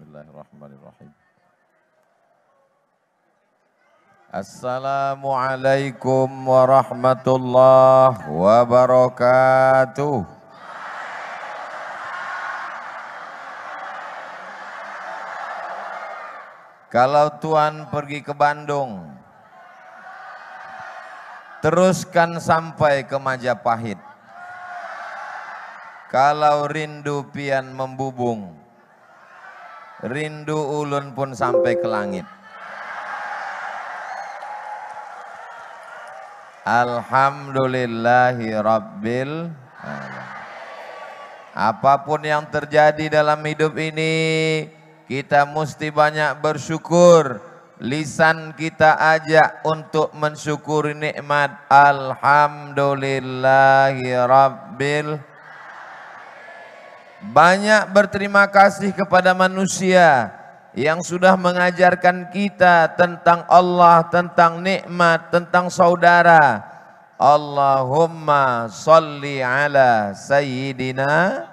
Bismillahirrahmanirrahim. Assalamualaikum warahmatullahi wabarakatuh. Kalau Tuhan pergi ke Bandung, teruskan sampai ke Majapahit. Kalau rindu pian membubung, rindu ulun pun sampai ke langit. Alhamdulillahi Rabbil alamin. Apapun yang terjadi dalam hidup ini, kita mesti banyak bersyukur. Lisan kita ajak untuk mensyukuri nikmat. Alhamdulillahi Rabbil. Banyak berterima kasih kepada manusia yang sudah mengajarkan kita tentang Allah, tentang nikmat, tentang saudara. Allahumma salli ala Sayyidina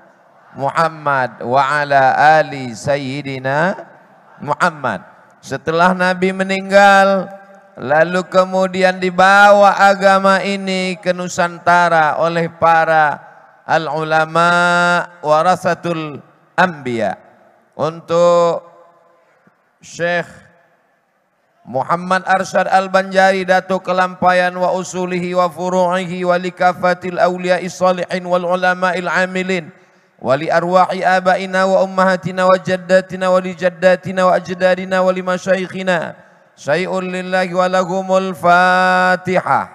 Muhammad wa ala ali Sayyidina Muhammad. Setelah Nabi meninggal, lalu kemudian dibawa agama ini ke Nusantara oleh para al-ulama warasatul anbiya. Untuk Syekh Muhammad Arsyad Al-Banjari, Datuk Kelampayan wa usulihi wa furu'ihi wa likafatil awliya'i salihin wal ulama'il amilin wa li arwahi abaina wa ummahatina wa jaddatina wa li jaddatina wa ajdadina wa li masyaikhina syai'un lillahi wa lahumul fatihah.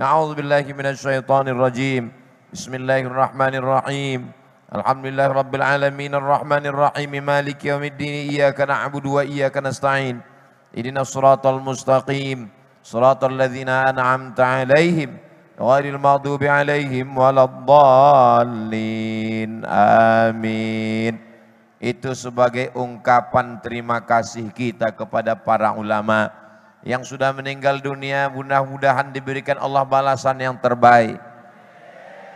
A'udzu billahi minasyaitonir rajim. Bismillahirrahmanirrahim. Alhamdulillahi rabbil alamin arrahmanir rahim maliki yaumiddin iyyaka na'budu wa iyyaka nasta'in ihdinas siratal mustaqim siratal ladzina an'amta 'alaihim ghairil maghdubi 'alaihim waladdallin. Amin. Itu sebagai ungkapan terima kasih kita kepada para ulama yang sudah meninggal dunia. Mudah-mudahan diberikan Allah balasan yang terbaik.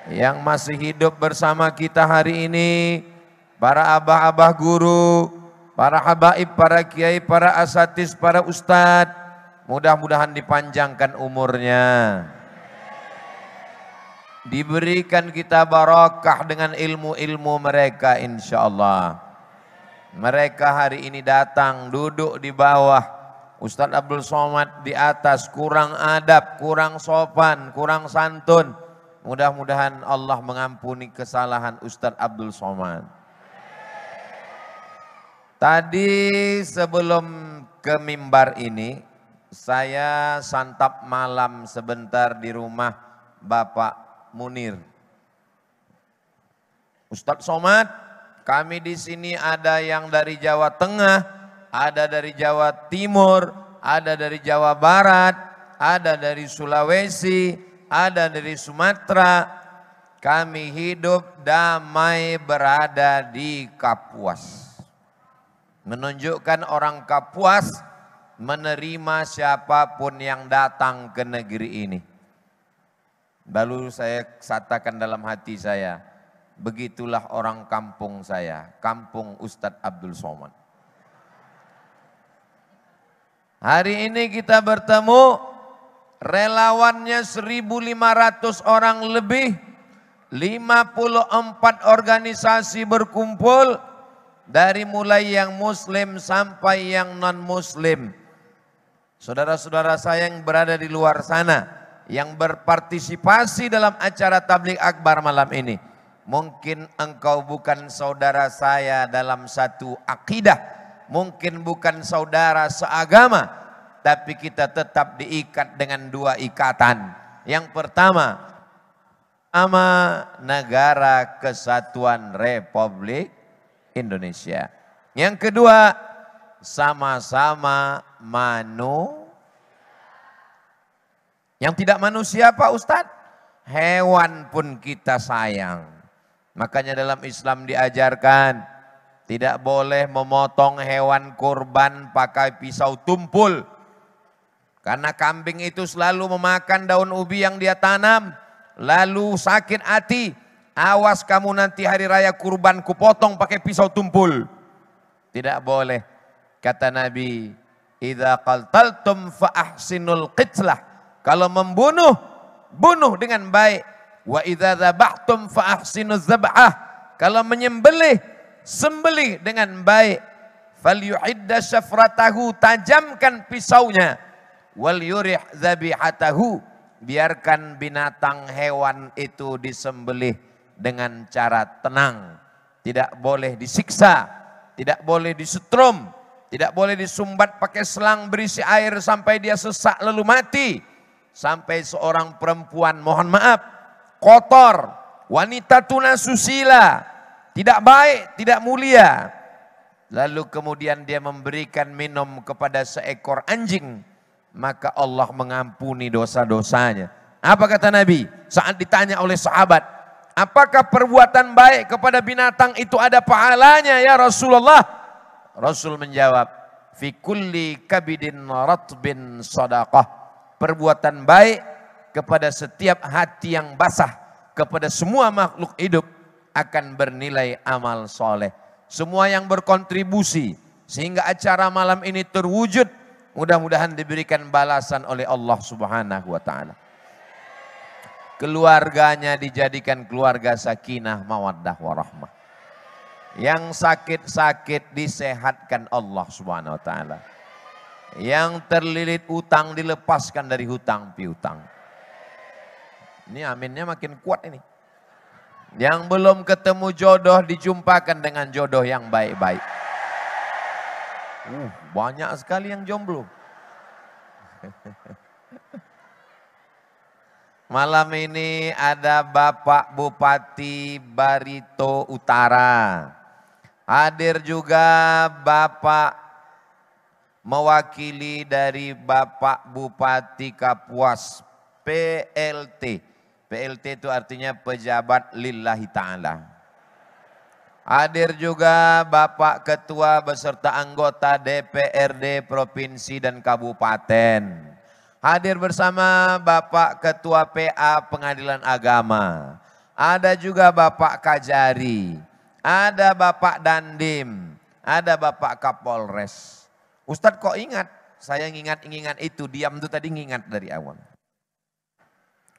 Yang masih hidup bersama kita hari ini, para abah-abah guru, para habaib, para kiai, para asatis, para ustadz, mudah-mudahan dipanjangkan umurnya. Diberikan kita barakah dengan ilmu-ilmu mereka insya Allah. Mereka hari ini datang duduk di bawah, Ustadz Abdul Somad di atas, kurang adab, kurang sopan, kurang santun. Mudah-mudahan Allah mengampuni kesalahan Ustadz Abdul Somad. Tadi sebelum ke mimbar ini, saya santap malam sebentar di rumah Bapak Munir. Ustadz Somad, kami di sini ada yang dari Jawa Tengah, ada dari Jawa Timur, ada dari Jawa Barat, ada dari Sulawesi, ada dari Sumatera. Kami hidup damai berada di Kapuas. Menunjukkan orang Kapuas menerima siapapun yang datang ke negeri ini. Lalu saya katakan dalam hati saya, begitulah orang kampung saya, kampung Ustadz Abdul Somad. Hari ini kita bertemu. Relawannya 1.500 orang lebih, 54 organisasi berkumpul, dari mulai yang muslim sampai yang non muslim. Saudara-saudara saya yang berada di luar sana, yang berpartisipasi dalam acara tabligh akbar malam ini. Mungkin engkau bukan saudara saya dalam satu akidah, mungkin bukan saudara seagama, tapi kita tetap diikat dengan dua ikatan. Yang pertama, Negara Kesatuan Republik Indonesia. Yang kedua, sama-sama Yang tidak manusia apa Ustadz? Hewan pun kita sayang. Makanya dalam Islam diajarkan, tidak boleh memotong hewan kurban pakai pisau tumpul. Karena kambing itu selalu memakan daun ubi yang dia tanam. Lalu sakit hati. Awas kamu nanti hari raya kurban kupotong pakai pisau tumpul. Tidak boleh. Kata Nabi, idza qataltum fa ahsinul qitlah. Kalau membunuh, bunuh dengan baik. Wa idza dzabhtum fa ahsinuz zab'ah. Kalau menyembelih, sembelih dengan baik. Falyuhidda syafratahu, tajamkan pisaunya. Wal yurih dzabihatahu, biarkan binatang hewan itu disembelih dengan cara tenang. Tidak boleh disiksa, tidak boleh disetrum, tidak boleh disumbat pakai selang berisi air sampai dia sesak lalu mati. Sampai seorang perempuan, mohon maaf, kotor, wanita tuna susila, tidak baik, tidak mulia. Lalu kemudian dia memberikan minum kepada seekor anjing, maka Allah mengampuni dosa-dosanya. Apa kata Nabi saat ditanya oleh sahabat, apakah perbuatan baik kepada binatang itu ada pahalanya ya Rasulullah? Rasul menjawab, fi kulli kabidin ratbin sadaqah. Perbuatan baik kepada setiap hati yang basah, kepada semua makhluk hidup akan bernilai amal soleh. Semua yang berkontribusi sehingga acara malam ini terwujud, mudah-mudahan diberikan balasan oleh Allah Subhanahu wa taala. Keluarganya dijadikan keluarga sakinah, mawaddah, warahmah. Yang sakit-sakit disehatkan Allah Subhanahu wa taala. Yang terlilit utang dilepaskan dari hutang piutang. Ini aminnya makin kuat ini. Yang belum ketemu jodoh dijumpakan dengan jodoh yang baik-baik. Banyak sekali yang jomblo. Malam ini ada Bapak Bupati Barito Utara. Hadir juga Bapak mewakili dari Bapak Bupati Kapuas, PLT. PLT itu artinya pejabat lillahi ta'ala. Hadir juga Bapak Ketua beserta anggota DPRD Provinsi dan Kabupaten. Hadir bersama Bapak Ketua PA Pengadilan Agama. Ada juga Bapak Kajari. Ada Bapak Dandim. Ada Bapak Kapolres. Ustadz kok ingat? Saya ngingat itu, diam itu tadi ngingat dari awal.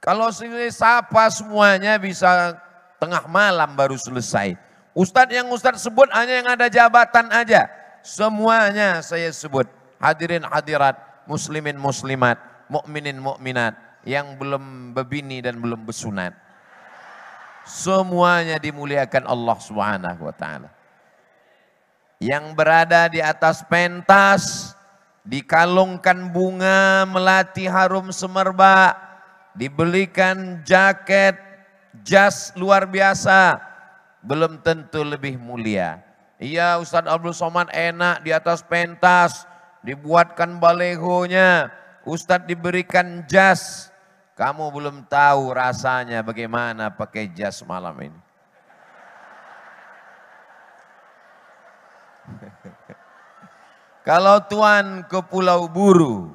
Kalau sapa semuanya bisa tengah malam baru selesai. Ustadz yang Ustadz sebut hanya yang ada jabatan aja. Semuanya saya sebut. Hadirin hadirat, muslimin muslimat, mukminin mukminat yang belum berbini dan belum bersunat. Semuanya dimuliakan Allah Subhanahu wa taala. Yang berada di atas pentas, dikalungkan bunga melati harum semerbak, dibelikan jaket, jas luar biasa, belum tentu lebih mulia. Iya Ustadz Abdul Somad enak di atas pentas, dibuatkan balehonya, Ustadz diberikan jas. Kamu belum tahu rasanya bagaimana pakai jas malam ini. Kalau tuan ke Pulau Buru,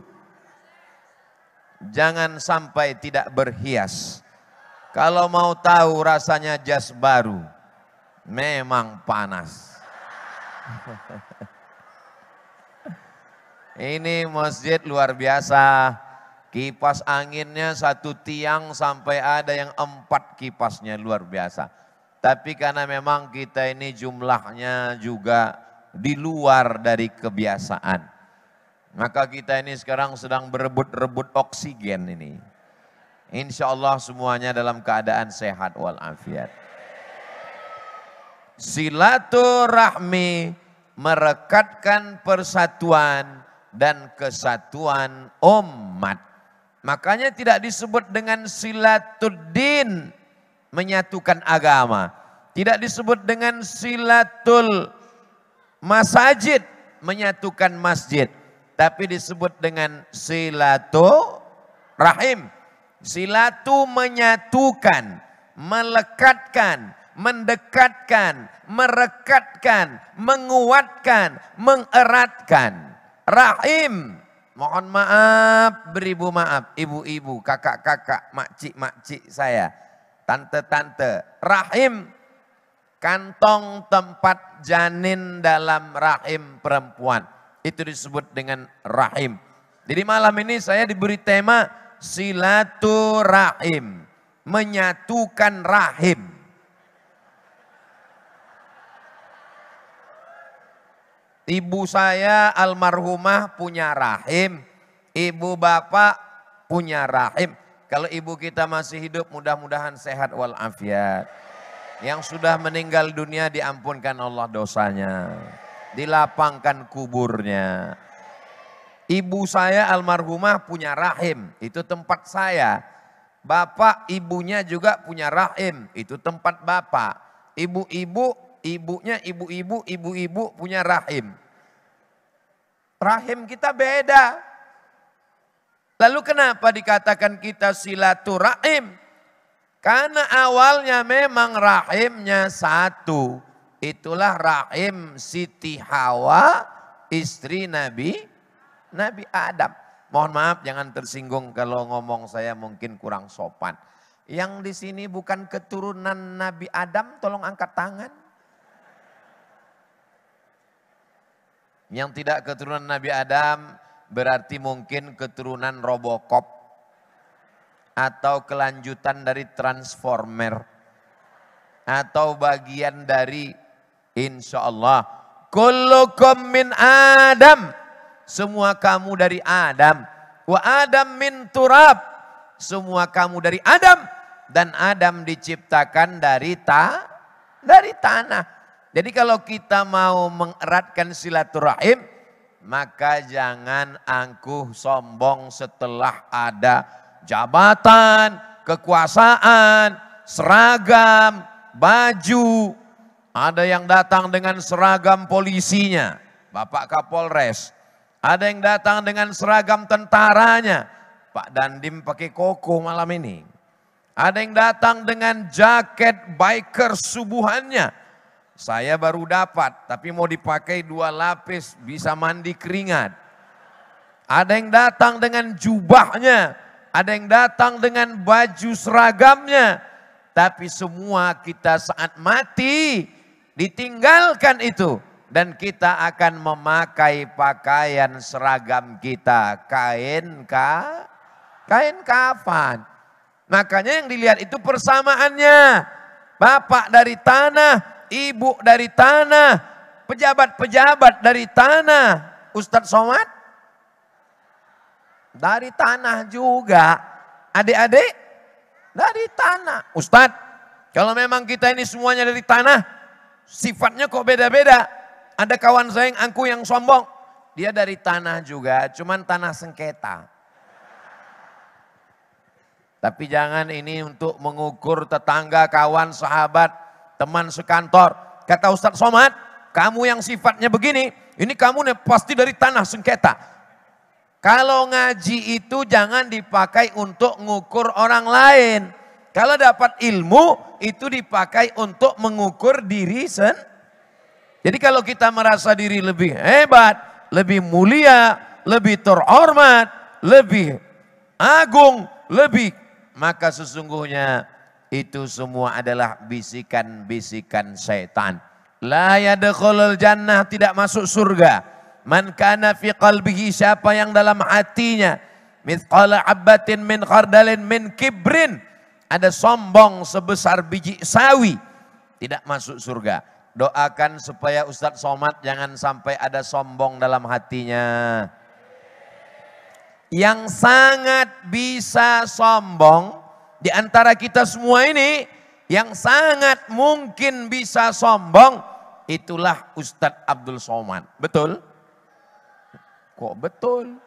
jangan sampai tidak berhias. Kalau mau tahu rasanya jas baru, memang panas. Ini masjid luar biasa. Kipas anginnya 1 tiang sampai ada yang 4 kipasnya, luar biasa. Tapi karena memang kita ini jumlahnya juga di luar dari kebiasaan. Maka kita ini sekarang sedang berebut-rebut oksigen ini. Insya Allah semuanya dalam keadaan sehat walafiat. Silaturahmi merekatkan persatuan dan kesatuan umat. Makanya tidak disebut dengan silatuddin, menyatukan agama. Tidak disebut dengan silatul masajid, menyatukan masjid. Tapi disebut dengan silaturahim. Silatu menyatukan, melekatkan, mendekatkan, merekatkan, menguatkan, mengeratkan. Rahim, mohon maaf, beribu maaf, ibu-ibu, kakak-kakak, makcik-makcik saya, tante-tante. Rahim kantong tempat janin dalam rahim perempuan. Itu disebut dengan rahim. Jadi malam ini saya diberi tema silaturahim, menyatukan rahim. Ibu saya almarhumah punya rahim, ibu bapak punya rahim. Kalau ibu kita masih hidup mudah-mudahan sehat walafiat. Yang sudah meninggal dunia diampunkan Allah dosanya. Dilapangkan kuburnya. Ibu saya almarhumah punya rahim, itu tempat saya. Bapak ibunya juga punya rahim, itu tempat bapak. Ibunya ibu-ibu punya rahim. Rahim kita beda. Lalu kenapa dikatakan kita silaturahim? Karena awalnya memang rahimnya satu. Itulah rahim Siti Hawa, istri Nabi Adam. Mohon maaf jangan tersinggung kalau ngomong saya mungkin kurang sopan. Yang di sini bukan keturunan Nabi Adam, tolong angkat tangan. Yang tidak keturunan Nabi Adam berarti mungkin keturunan Robocop. Atau kelanjutan dari Transformer. Atau bagian dari insya Allah. Kullukum min Adam. Semua kamu dari Adam. Wa Adam min turab. Semua kamu dari Adam. Dan Adam diciptakan dari tanah. Jadi kalau kita mau mengeratkan silaturahim, maka jangan angkuh sombong setelah ada jabatan, kekuasaan, seragam, baju. Ada yang datang dengan seragam polisinya, Bapak Kapolres. Ada yang datang dengan seragam tentaranya, Pak Dandim pakai koko malam ini. Ada yang datang dengan jaket biker subuhannya. Saya baru dapat, tapi mau dipakai 2 lapis, bisa mandi keringat. Ada yang datang dengan jubahnya. Ada yang datang dengan baju seragamnya. Tapi semua kita saat mati ditinggalkan itu. Dan kita akan memakai pakaian seragam kita. Kain kafan. Makanya yang dilihat itu persamaannya. Bapak dari tanah, ibu dari tanah, pejabat-pejabat dari tanah. Ustadz Somad dari tanah juga. Adik-adik dari tanah. Ustadz, kalau memang kita ini semuanya dari tanah, sifatnya kok beda-beda. Ada kawan saya yang angkuh yang sombong. Dia dari tanah juga, cuman tanah sengketa. Tapi jangan ini untuk mengukur tetangga, kawan, sahabat, teman sekantor. Kata Ustadz Somad, kamu yang sifatnya begini, ini kamu pasti dari tanah sengketa. Kalau ngaji itu jangan dipakai untuk ngukur orang lain. Kalau dapat ilmu itu dipakai untuk mengukur diri sendiri. Jadi kalau kita merasa diri lebih hebat, lebih mulia, lebih terhormat, lebih agung, maka sesungguhnya itu semua adalah bisikan-bisikan setan. La yadkhulul jannah, tidak masuk surga. Man kana fi qalbihi, siapa yang dalam hatinya mithqala habbatin min khardalin min kibrin, ada sombong sebesar biji sawi, tidak masuk surga. Doakan supaya Ustadz Somad jangan sampai ada sombong dalam hatinya. Yang sangat bisa sombong di antara kita semua ini, yang sangat mungkin bisa sombong, itulah Ustadz Abdul Somad. Betul? Kok betul?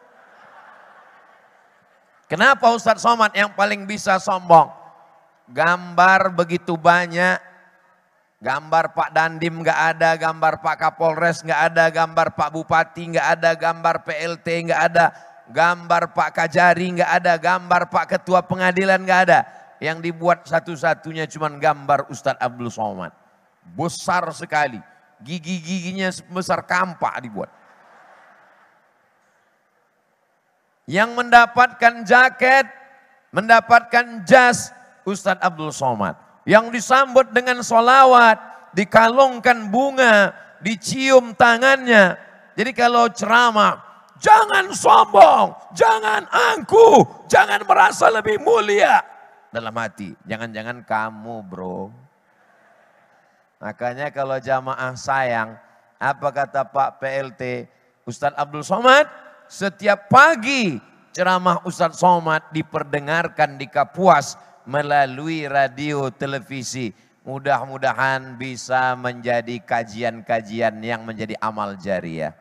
Kenapa Ustadz Somad yang paling bisa sombong? Gambar begitu banyak. Gambar Pak Dandim nggak ada, gambar Pak Kapolres nggak ada, gambar Pak Bupati nggak ada, gambar PLT nggak ada, gambar Pak Kajari nggak ada, gambar Pak Ketua Pengadilan nggak ada. Yang dibuat satu-satunya cuma gambar Ustadz Abdul Somad. Besar sekali. Gigi-giginya sebesar kampak dibuat. Yang mendapatkan jaket, mendapatkan jas Ustadz Abdul Somad. Yang disambut dengan solawat, dikalungkan bunga, dicium tangannya. Jadi kalau ceramah, jangan sombong, jangan angkuh, jangan merasa lebih mulia. Dalam hati, jangan-jangan kamu bro. Makanya kalau jamaah sayang, apa kata Pak PLT, Ustadz Abdul Somad, setiap pagi ceramah Ustadz Somad diperdengarkan di Kapuas melalui radio televisi. Mudah-mudahan bisa menjadi kajian-kajian yang menjadi amal jariah.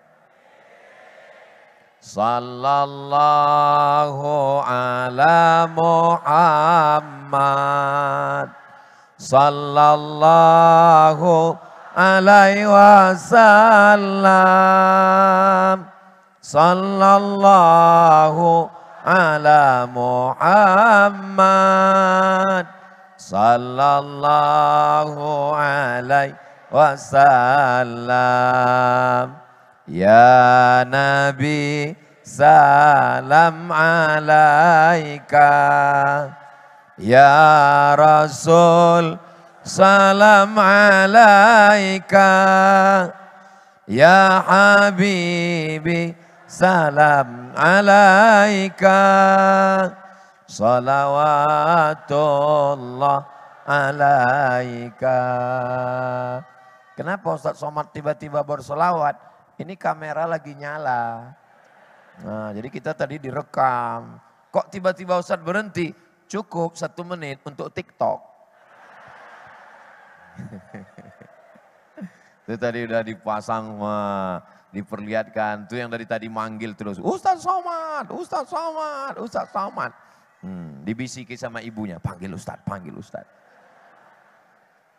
Sallallahu ala Muhammad, sallallahu alaihi wasallam, sallallahu ala Muhammad, sallallahu alaihi wasallam. Ya Nabi salam alaika, ya Rasul salam alaika, ya Habibi salam alaika, salawatullah alaika. Kenapa Ustadz Somad tiba-tiba bersolawat? Ini kamera lagi nyala. Nah, jadi kita tadi direkam. Kok tiba-tiba Ustadz berhenti? Cukup 1 menit untuk TikTok. Itu tadi udah dipasang, diperlihatkan. Itu yang dari tadi manggil terus. Ustadz Somad, Ustadz Somad, Ustadz Somad. Dibisiki sama ibunya, panggil Ustadz, panggil Ustadz.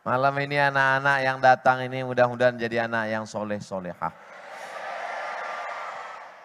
Malam ini anak-anak yang datang ini mudah-mudahan jadi anak yang soleh-solehah.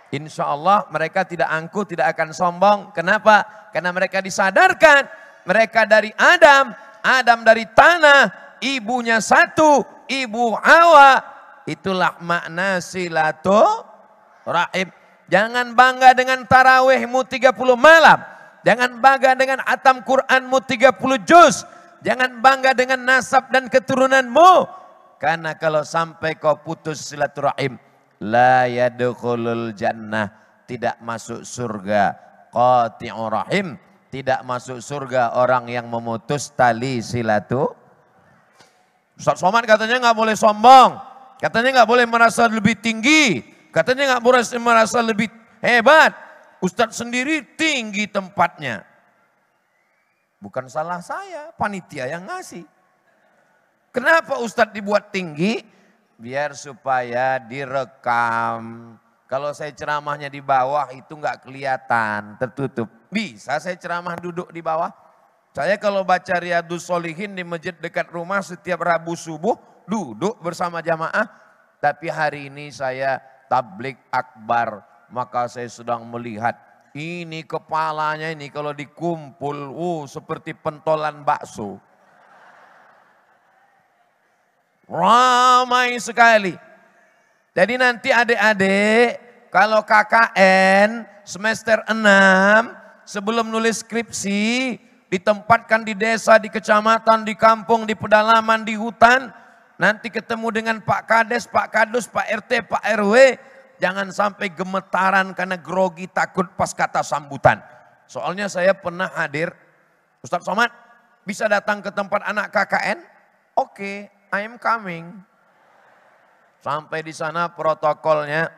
Insya Allah mereka tidak angkuh, tidak akan sombong. Kenapa? Karena mereka disadarkan. Mereka dari Adam, Adam dari tanah, ibunya satu, ibu Hawa. Itulah makna silaturahim. Jangan bangga dengan tarawihmu 30 malam. Jangan bangga dengan atam Quranmu 30 juz. Jangan bangga dengan nasab dan keturunanmu. Karena kalau sampai kau putus silaturahim, la yadkhulul jannah, tidak masuk surga. Qati'ur rahim, tidak masuk surga orang yang memutus tali silaturahim. Ustadz Somad katanya nggak boleh sombong, katanya nggak boleh merasa lebih tinggi, katanya nggak boleh merasa lebih hebat. Ustadz sendiri tinggi tempatnya. Bukan salah saya, panitia yang ngasih. Kenapa Ustadz dibuat tinggi? Biar supaya direkam. Kalau saya ceramahnya di bawah itu nggak kelihatan, tertutup. Bisa saya ceramah duduk di bawah? Saya kalau baca Riyadhus Shalihin di masjid dekat rumah setiap Rabu subuh, duduk bersama jamaah. Tapi hari ini saya tablik akbar, maka saya sedang melihat ini kepalanya ini kalau dikumpul, seperti pentolan bakso. Ramai sekali. Jadi nanti adik-adik kalau KKN semester 6 sebelum nulis skripsi ditempatkan di desa, di kecamatan, di kampung, di pedalaman, di hutan. Nanti ketemu dengan Pak Kades, Pak Kadus, Pak RT, Pak RW. Jangan sampai gemetaran karena grogi takut pas kata sambutan. Soalnya saya pernah hadir, Ustadz Somad bisa datang ke tempat anak KKN? Oke. I am coming. Sampai di sana protokolnya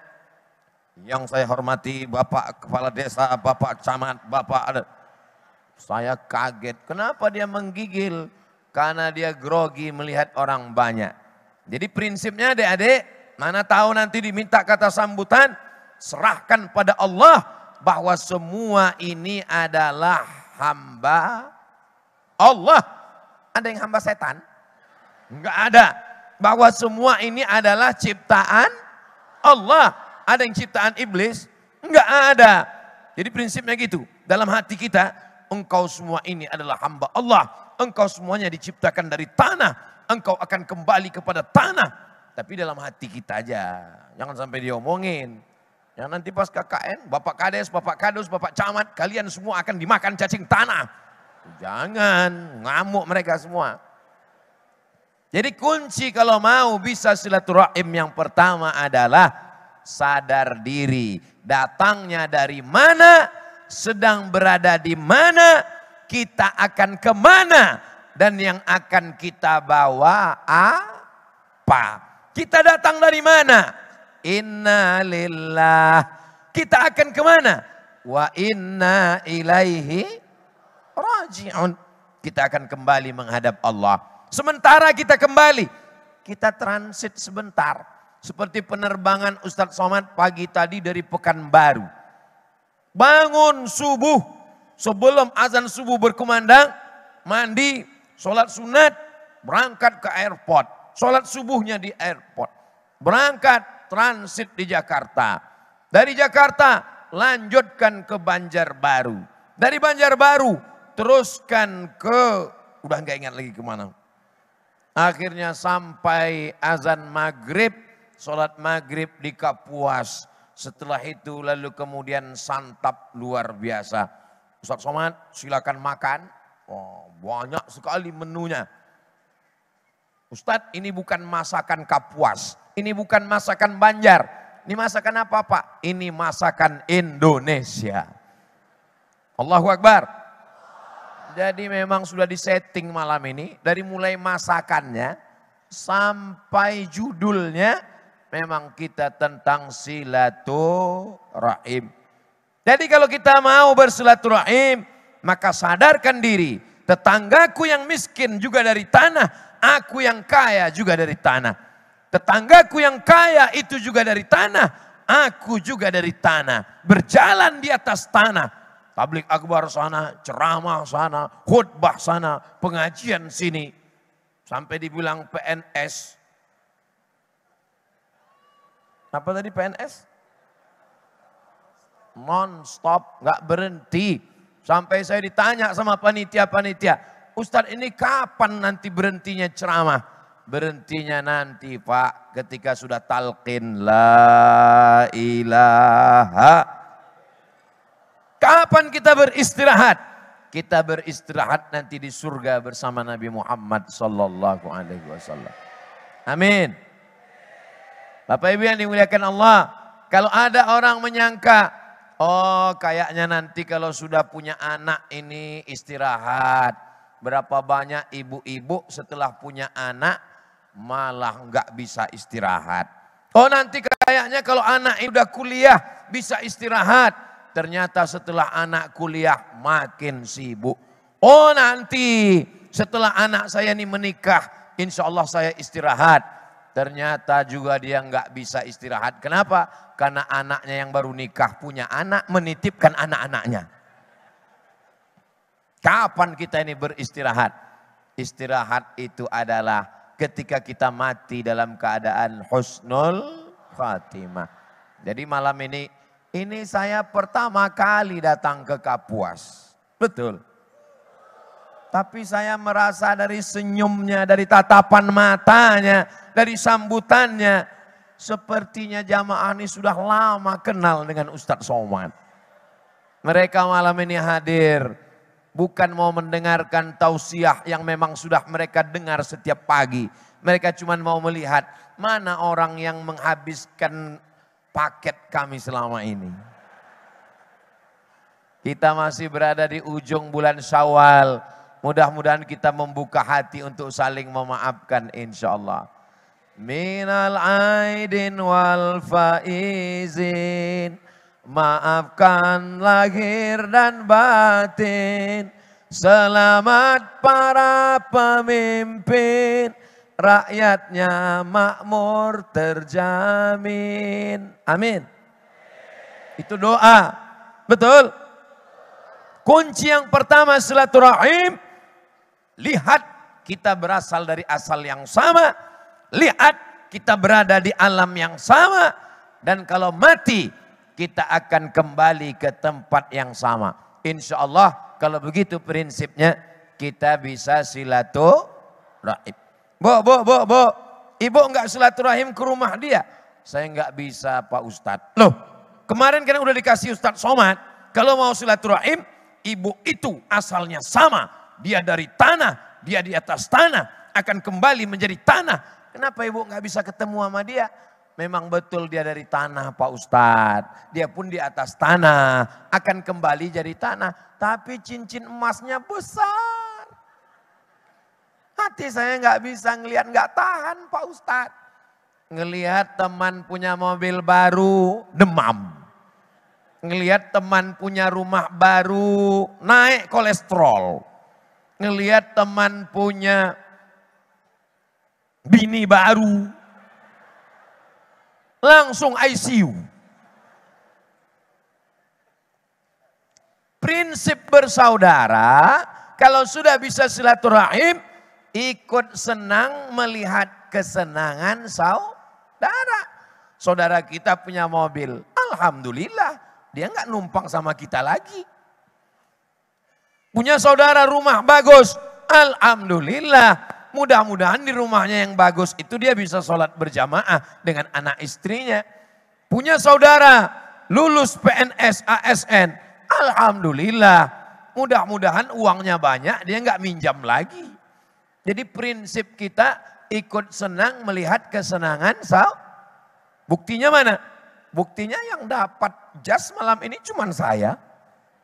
yang saya hormati Bapak Kepala Desa, Bapak Camat, Bapak ada. Saya kaget. Kenapa dia menggigil? Karena dia grogi melihat orang banyak. Jadi prinsipnya adik-adik, mana tahu nanti diminta kata sambutan, serahkan pada Allah bahwa semua ini adalah hamba Allah. Ada yang hamba setan? Enggak ada. Bahwa semua ini adalah ciptaan Allah. Ada yang ciptaan iblis? Enggak ada. Jadi prinsipnya gitu. Dalam hati kita, engkau semua ini adalah hamba Allah. Engkau semuanya diciptakan dari tanah. Engkau akan kembali kepada tanah. Tapi dalam hati kita aja. Jangan sampai diomongin. Yang nanti pas KKN, Bapak Kades, Bapak Kadus, Bapak Camat, kalian semua akan dimakan cacing tanah. Jangan, ngamuk mereka semua. Jadi kunci kalau mau bisa silaturahim yang pertama adalah sadar diri. Datangnya dari mana, sedang berada di mana, kita akan kemana, dan yang akan kita bawa apa. Kita datang dari mana? Inna lillah. Kita akan kemana? Wa inna ilaihi raji'un. Kita akan kembali menghadap Allah. Sementara kita kembali, kita transit sebentar. Seperti penerbangan Ustadz Somad pagi tadi dari Pekanbaru. Bangun subuh, sebelum azan subuh berkumandang, mandi, sholat sunat, berangkat ke airport. Sholat subuhnya di airport. Berangkat transit di Jakarta. Dari Jakarta lanjutkan ke Banjarbaru. Dari Banjarbaru teruskan ke, udah nggak ingat lagi kemana. Akhirnya sampai azan maghrib, sholat maghrib di Kapuas. Setelah itu lalu kemudian santap luar biasa. Ustadz Somad silakan makan. Oh, banyak sekali menunya. Ustadz, ini bukan masakan Kapuas. Ini bukan masakan Banjar. Ini masakan apa Pak? Ini masakan Indonesia. Allahu Akbar. Jadi memang sudah disetting malam ini. Dari mulai masakannya sampai judulnya memang kita tentang silaturahim. Jadi kalau kita mau bersilaturahim, maka sadarkan diri. Tetanggaku yang miskin juga dari tanah, aku yang kaya juga dari tanah. Tetanggaku yang kaya itu juga dari tanah, aku juga dari tanah. Berjalan di atas tanah. Tablik akbar sana, ceramah sana, khutbah sana, pengajian sini. Sampai dibilang PNS. Apa tadi PNS? Non-stop, gak berhenti. Sampai saya ditanya sama panitia-panitia, Ustadz ini kapan nanti berhentinya ceramah? Berhentinya nanti Pak, ketika sudah talqin. La ilaha. Kapan kita beristirahat? Kita beristirahat nanti di surga bersama Nabi Muhammad sallallahu alaihi wasallam. Amin. Bapak Ibu yang dimuliakan Allah, kalau ada orang menyangka, oh kayaknya nanti kalau sudah punya anak ini istirahat. Berapa banyak ibu-ibu setelah punya anak malah nggak bisa istirahat. Oh nanti kayaknya kalau anak ini udah kuliah bisa istirahat. Ternyata setelah anak kuliah makin sibuk. Oh nanti setelah anak saya ini menikah, insya Allah saya istirahat. Ternyata juga dia nggak bisa istirahat. Kenapa? Karena anaknya yang baru nikah punya anak, menitipkan anak-anaknya. Kapan kita ini beristirahat? Istirahat itu adalah ketika kita mati dalam keadaan husnul khatimah. Jadi malam ini saya pertama kali datang ke Kapuas. Betul. Tapi saya merasa dari senyumnya, dari tatapan matanya, dari sambutannya. Sepertinya jamaah ini sudah lama kenal dengan Ustadz Somad. Mereka malam ini hadir. Bukan mau mendengarkan tausiah yang memang sudah mereka dengar setiap pagi. Mereka cuma mau melihat mana orang yang menghabiskan paket kami selama ini. Kita masih berada di ujung bulan Syawal. Mudah-mudahan kita membuka hati untuk saling memaafkan insya-Allah. Minal aidin wal faizin. Maafkan lahir dan batin. Selamat para pemimpin. Rakyatnya makmur terjamin. Amin. Itu doa. Betul. Kunci yang pertama silaturahim. Lihat kita berasal dari asal yang sama. Lihat kita berada di alam yang sama. Dan kalau mati kita akan kembali ke tempat yang sama. Insya Allah kalau begitu prinsipnya kita bisa silaturahim. Bu, ibu enggak silaturahim ke rumah dia? Saya enggak bisa Pak Ustadz. Loh, kemarin kan udah dikasih Ustadz Somad. Kalau mau silaturahim, ibu itu asalnya sama. Dia dari tanah, dia di atas tanah. akan kembali menjadi tanah. Kenapa ibu nggak bisa ketemu sama dia? Memang betul dia dari tanah Pak Ustadz. Dia pun di atas tanah. Akan kembali jadi tanah. Tapi cincin emasnya besar. Hati saya nggak bisa ngelihat, nggak tahan Pak Ustadz. Ngelihat teman punya mobil baru, demam. Ngelihat teman punya rumah baru, naik kolesterol. Ngelihat teman punya bini baru, langsung ICU. Prinsip bersaudara, kalau sudah bisa silaturahim, ikut senang melihat kesenangan saudara. Saudara kita punya mobil, alhamdulillah, dia nggak numpang sama kita lagi. Punya saudara rumah bagus, alhamdulillah. Mudah-mudahan di rumahnya yang bagus itu dia bisa sholat berjamaah dengan anak istrinya. Punya saudara lulus PNS, ASN, alhamdulillah. Mudah-mudahan uangnya banyak, dia nggak minjam lagi. Jadi prinsip kita ikut senang melihat kesenangan Buktinya mana? Buktinya yang dapat jas malam ini cuma saya.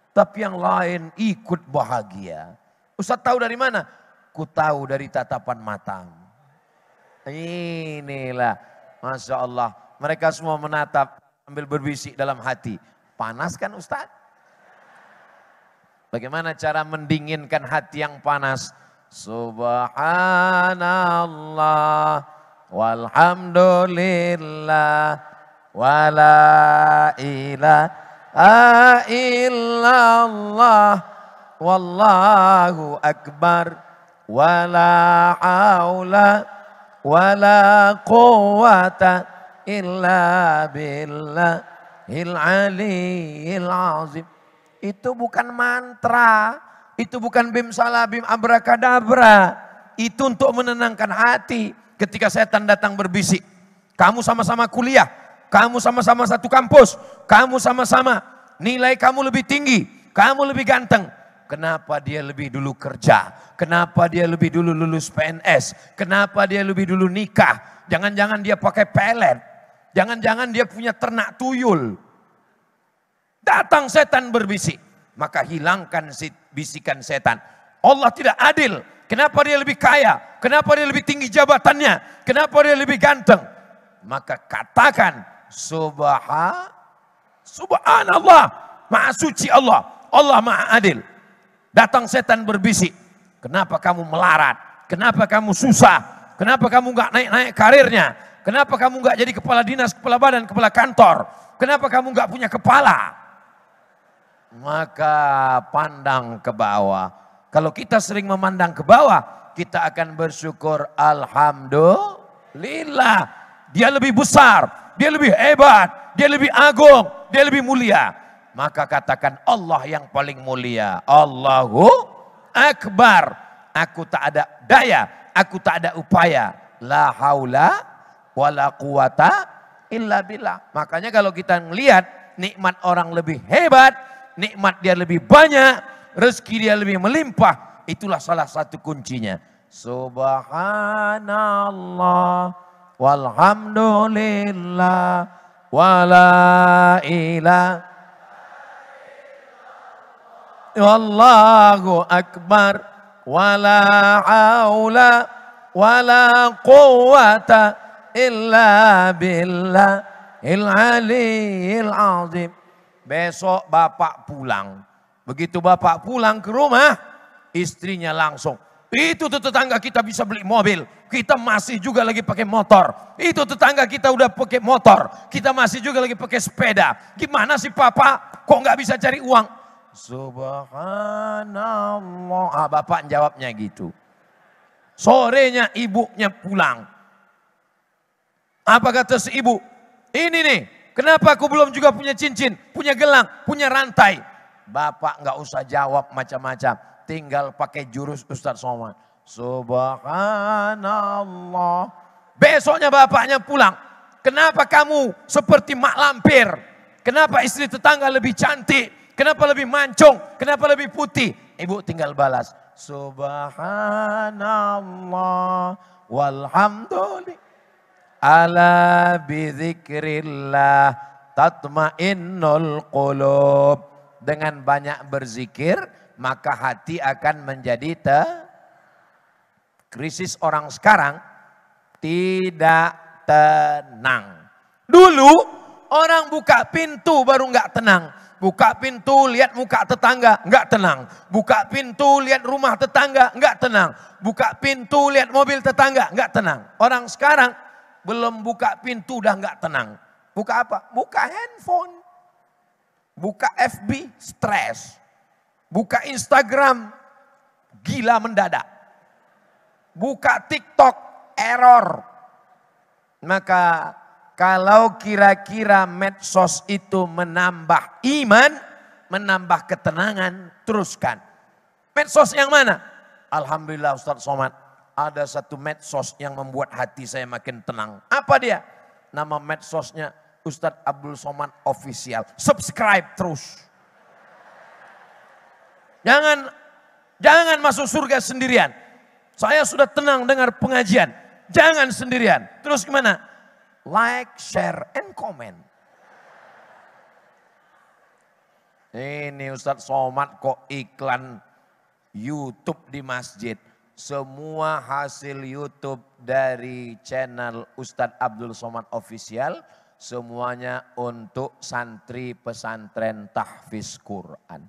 Tapi yang lain ikut bahagia. Ustaz tahu dari mana? Ku tahu dari tatapan matamu. Inilah, Masya Allah. Mereka semua menatap sambil berbisik dalam hati. Panas kan Ustaz? Bagaimana cara mendinginkan hati yang panas? Subhanallah walhamdulillah wala ilaha illallah wallahu akbar. Wala haula wala quwata illa billahil aliyil azim. Itu bukan mantra, itu bukan bim salah bim abrakadabra. Itu untuk menenangkan hati ketika setan datang berbisik. Kamu sama-sama kuliah, kamu sama-sama satu kampus, kamu sama-sama nilai kamu lebih tinggi, kamu lebih ganteng. Kenapa dia lebih dulu kerja? Kenapa dia lebih dulu lulus PNS? Kenapa dia lebih dulu nikah? Jangan-jangan dia pakai pelet. Jangan-jangan dia punya ternak tuyul. Datang setan berbisik. Maka hilangkan bisikan setan. Allah tidak adil. Kenapa dia lebih kaya? Kenapa dia lebih tinggi jabatannya? Kenapa dia lebih ganteng? Maka katakan Subhanallah. Maha suci Allah. Allah maha adil. Datang setan berbisik, kenapa kamu melarat? Kenapa kamu susah? Kenapa kamu nggak naik-naik karirnya? Kenapa kamu nggak jadi kepala dinas, kepala badan, kepala kantor? Kenapa kamu nggak punya kepala? Maka pandang ke bawah. Kalau kita sering memandang ke bawah, kita akan bersyukur alhamdulillah. Dia lebih besar, dia lebih hebat, dia lebih agung, dia lebih mulia. Maka katakan Allah yang paling mulia. Allahu Akbar. Aku tak ada daya, aku tak ada upaya. La haula wala quwata illa billah. Makanya kalau kita melihat nikmat orang lebih hebat, nikmat dia lebih banyak, rezeki dia lebih melimpah, itulah salah satu kuncinya. Subhanallah walhamdulillah wala ilaha wallahu akbar wala haula wala quwata illa billahil aliyil azim. Besok bapak pulang. Begitu bapak pulang ke rumah, istrinya langsung, itu tuh tetangga kita bisa beli mobil, kita masih juga lagi pakai motor. Itu tetangga kita udah pakai motor, kita masih juga lagi pakai sepeda. Gimana sih papa, kok nggak bisa cari uang? Subhanallah. Bapak jawabnya gitu. Sorenya ibunya pulang. Apa kata si ibu? Ini nih, kenapa aku belum juga punya cincin, punya gelang, punya rantai? Bapak nggak usah jawab macam-macam. Tinggal pakai jurus Ustaz Somad. Subhanallah. Besoknya bapaknya pulang. Kenapa kamu seperti mak lampir? Kenapa istri tetangga lebih cantik? Kenapa lebih mancung? Kenapa lebih putih? Ibu tinggal balas. Subhanallah walhamdulillah. Ala bizikrillah tatmainnul qulub. Dengan banyak berzikir, maka hati akan menjadi krisis orang sekarang tidak tenang. Dulu orang buka pintu baru nggak tenang. Buka pintu lihat muka tetangga nggak tenang. Buka pintu lihat rumah tetangga nggak tenang. Buka pintu lihat mobil tetangga nggak tenang. Orang sekarang belum buka pintu udah nggak tenang. Buka apa? Buka handphone. Buka FB stres. Buka Instagram gila mendadak. Buka TikTok error. Maka kalau kira-kira medsos itu menambah iman, menambah ketenangan, teruskan. Medsos yang mana? Alhamdulillah Ustaz Somad, ada satu medsos yang membuat hati saya makin tenang. Apa dia? Nama medsosnya Ustaz Abdul Somad Official. Subscribe terus. Jangan masuk surga sendirian. Saya sudah tenang dengar pengajian. Jangan sendirian. Terus gimana? Like, share, and comment. Ini Ustaz Somad kok iklan YouTube di masjid. Semua hasil YouTube dari channel Ustaz Abdul Somad Official. Semuanya untuk santri pesantren tahfiz Quran.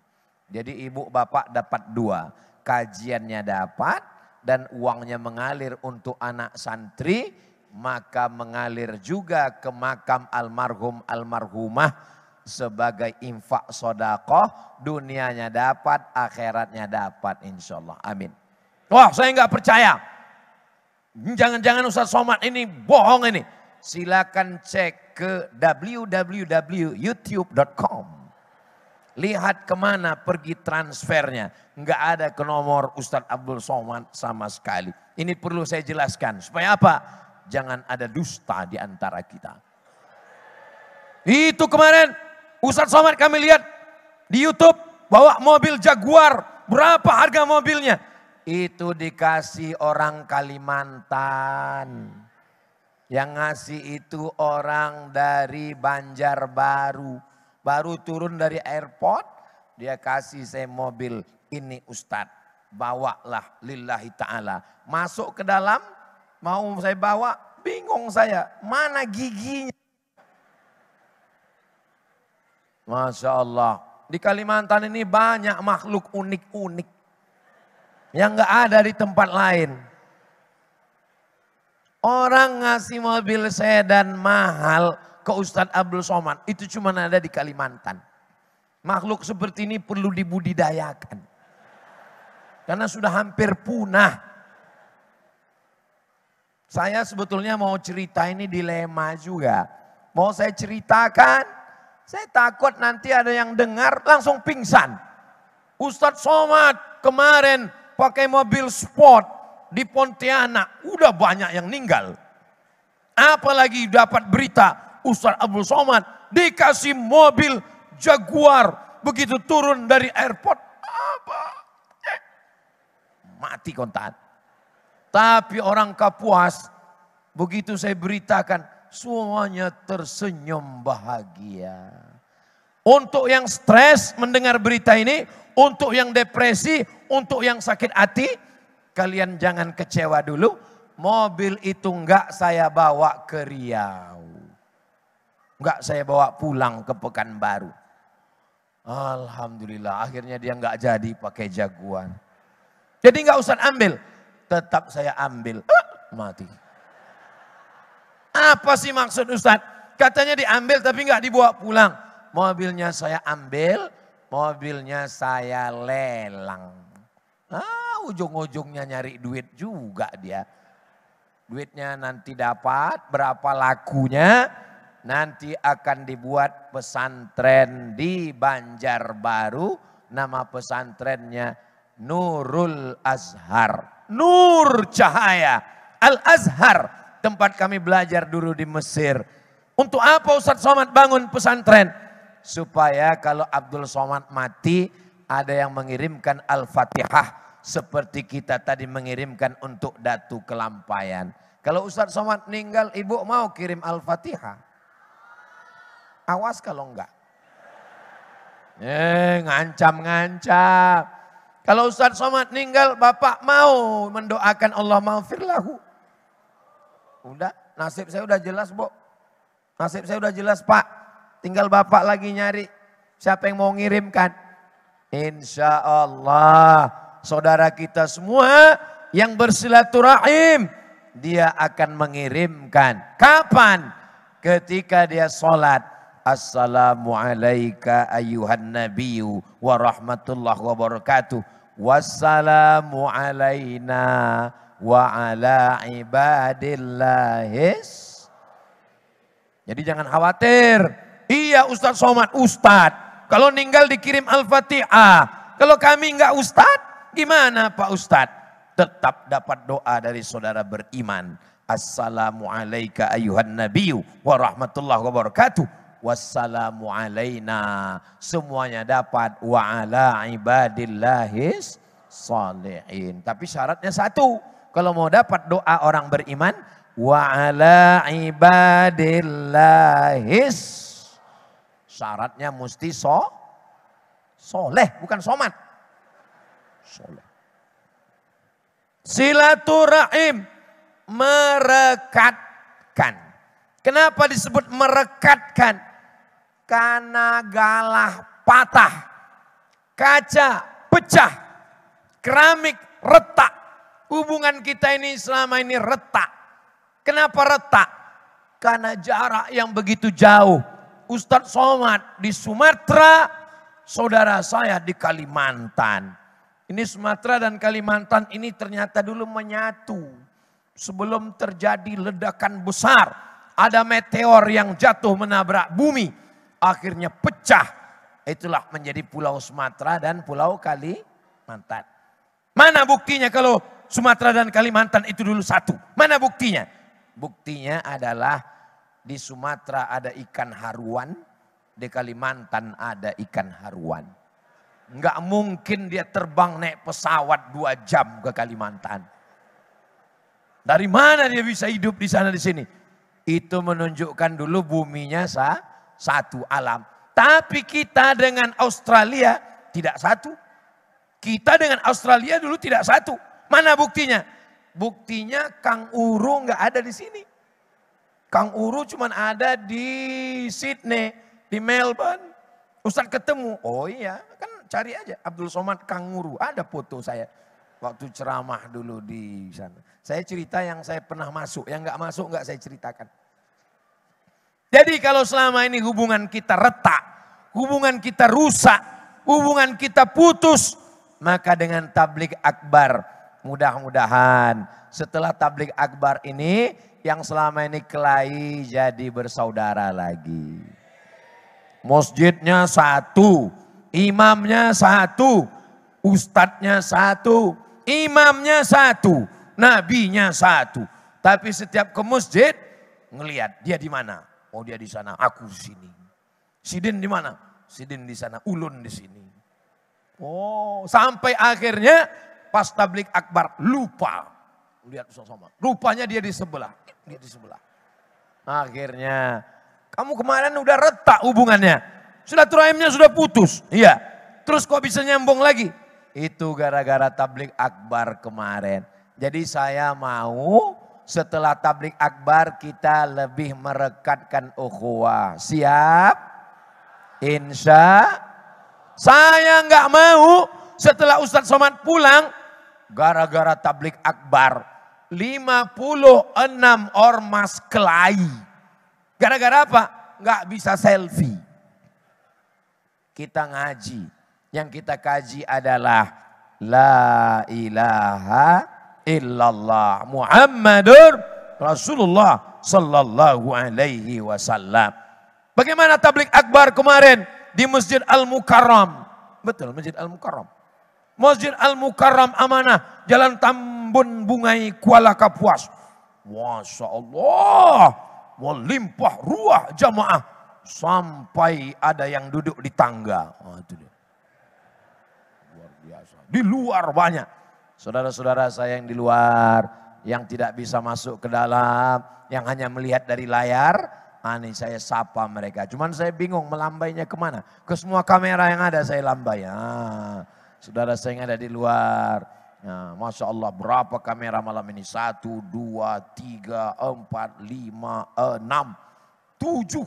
Jadi ibu bapak dapat 2. Kajiannya dapat dan uangnya mengalir untuk anak santri. Maka mengalir juga ke makam almarhum almarhumah sebagai infak sodakoh. Dunianya dapat, akhiratnya dapat insyaallah. Amin. Wah, saya nggak percaya. Jangan-jangan Ustaz Somad ini bohong ini. Silakan cek ke www.youtube.com. Lihat kemana pergi transfernya. Nggak ada ke nomor Ustaz Abdul Somad sama sekali. Ini perlu saya jelaskan. Supaya apa? Jangan ada dusta di antara kita. Itu kemarin Ustaz Somad kami lihat di YouTube bawa mobil Jaguar. Berapa harga mobilnya? Itu dikasih orang Kalimantan. Yang ngasih itu orang dari Banjarbaru. Baru turun dari airport, dia kasih saya mobil. Ini Ustadz, bawalah lillahi ta'ala. Masuk ke dalam, mau saya bawa, bingung saya. Mana giginya? Masya Allah. Di Kalimantan ini banyak makhluk unik-unik. Yang gak ada di tempat lain. Orang ngasih mobil sedan mahal ke Ustadz Abdul Somad. Itu cuma ada di Kalimantan. Makhluk seperti ini perlu dibudidayakan. Karena sudah hampir punah. Saya sebetulnya mau cerita ini dilema juga. Mau saya ceritakan, saya takut nanti ada yang dengar langsung pingsan. Ustadz Somad kemarin pakai mobil sport di Pontianak, udah banyak yang meninggal. Apalagi dapat berita Ustadz Abdul Somad dikasih mobil Jaguar, begitu turun dari airport, mati kontan. Tapi orang Kapuas, begitu saya beritakan, semuanya tersenyum bahagia. Untuk yang stres mendengar berita ini, untuk yang depresi, untuk yang sakit hati, kalian jangan kecewa dulu. Mobil itu enggak saya bawa ke Riau. Enggak saya bawa pulang ke Pekanbaru. Alhamdulillah akhirnya dia enggak jadi pakai Jaguar. Jadi enggak usah ambil. Tetap saya ambil. Mati. Apa sih maksud Ustaz? Katanya diambil tapi enggak dibawa pulang. Mobilnya saya ambil, mobilnya saya lelang. Ujung-ujungnya nyari duit juga dia. Duitnya nanti dapat, berapa lakunya, nanti akan dibuat pesantren di Banjarbaru. Nama pesantrennya Nurul Azhar. Nur cahaya. Al-Azhar. Tempat kami belajar dulu di Mesir. Untuk apa Ustadz Somad bangun pesantren? Supaya kalau Abdul Somad mati, ada yang mengirimkan Al-Fatihah seperti kita tadi mengirimkan untuk Datu Kelampayan. Kalau Ustadz Somad meninggal, ibu mau kirim Al-Fatihah? Awas kalau enggak. Ngancam-ngancam. Kalau Ustadz Somad meninggal, bapak mau mendoakan Allah maghfir lahu? Udah, nasib saya udah jelas, Bu. Nasib saya udah jelas, Pak. Tinggal bapak lagi nyari siapa yang mau ngirimkan. Insya Allah, saudara kita semua yang bersilaturahim, dia akan mengirimkan. Kapan? Ketika dia sholat. Assalamualaikum ayuhan nabiyyu wa rahmatullahi wa barakatuh. Wassalamu alaina wa ala ibadillahis. Jadi jangan khawatir. Iya Ustadz Somad, Ustadz. Kalau meninggal dikirim Al-Fatihah. Kalau kami enggak Ustadz, gimana Pak Ustadz? Tetap dapat doa dari saudara beriman. Assalamualaikum ayuhan nabiyyu wa rahmatullahi wa barakatuh. Wassalamu alaina. Semuanya dapat. Wa ala ibadillahis salihin. Tapi syaratnya satu. Kalau mau dapat doa orang beriman. Wa ala ibadillahis. Syaratnya mesti soleh. Bukan somat. Soleh. Silaturahim. Merekatkan. Kenapa disebut merekatkan? Karena galah patah, kaca pecah, keramik retak. Hubungan kita ini selama ini retak. Kenapa retak? Karena jarak yang begitu jauh. Ustadz Somad di Sumatera, saudara saya di Kalimantan. Ini Sumatera dan Kalimantan ini ternyata dulu menyatu. Sebelum terjadi ledakan besar, ada meteor yang jatuh menabrak bumi. Akhirnya pecah. Itulah menjadi Pulau Sumatera dan Pulau Kalimantan. Mana buktinya kalau Sumatera dan Kalimantan itu dulu satu? Mana buktinya? Buktinya adalah di Sumatera ada ikan haruan, di Kalimantan ada ikan haruan. Enggak mungkin dia terbang naik pesawat 2 jam ke Kalimantan. Dari mana dia bisa hidup di sana di sini? Itu menunjukkan dulu buminya satu alam. Tapi kita dengan Australia tidak satu. Kita dengan Australia dulu tidak satu. Mana buktinya? Buktinya Kang Uru nggak ada di sini. Kang Uru cuma ada di Sydney, di Melbourne. Ustadz ketemu, oh iya kan cari aja Abdul Somad Kang Uru. Ada foto saya waktu ceramah dulu di sana. Saya cerita yang saya pernah masuk, yang nggak masuk nggak saya ceritakan. Jadi kalau selama ini hubungan kita retak, hubungan kita rusak, hubungan kita putus, maka dengan tabligh akbar, mudah-mudahan setelah tabligh akbar ini, yang selama ini kelahi jadi bersaudara lagi. Masjidnya satu, imamnya satu, ustadznya satu, imamnya satu, nabinya satu. Tapi setiap ke masjid, ngelihat dia di mana. Oh dia di sana, aku di sini. Sidin di mana? Sidin di sana, ulun di sini. Oh, sampai akhirnya pas tabligh akbar lupa. Lihat sama. Rupanya dia di sebelah. Dia di sebelah. Akhirnya, kamu kemarin udah retak hubungannya. Silaturahimnya sudah putus. Iya. Terus kok bisa nyambung lagi? Itu gara-gara tabligh akbar kemarin. Jadi saya mau setelah tabligh akbar kita lebih merekatkan ukhuwah. Siap? Insya. Saya nggak mau setelah Ustadz Somad pulang gara-gara tabligh akbar 56 ormas kelahi. Gara-gara apa? Nggak bisa selfie. Kita ngaji. Yang kita kaji adalah la ilaha illallah Muhammadur Rasulullah sallallahu alaihi wasallam. Bagaimana tabligh akbar kemarin di Masjid Al-Mukarram? Betul, Masjid Al-Mukarram. Masjid Al-Mukarram Amanah, Jalan Tambun Bungai, Kuala Kapuas. Masya Allah, melimpah ruah jamaah sampai ada yang duduk di tangga. Oh, itu dia. Luar biasa. Di luar banyak. Saudara-saudara saya yang di luar, yang tidak bisa masuk ke dalam, yang hanya melihat dari layar, ini saya sapa mereka. Cuman saya bingung melambainya kemana. Ke semua kamera yang ada saya lambai. Saudara saya yang ada di luar. Masya Allah, berapa kamera malam ini? 1, 2, 3, 4, 5, 6, 7,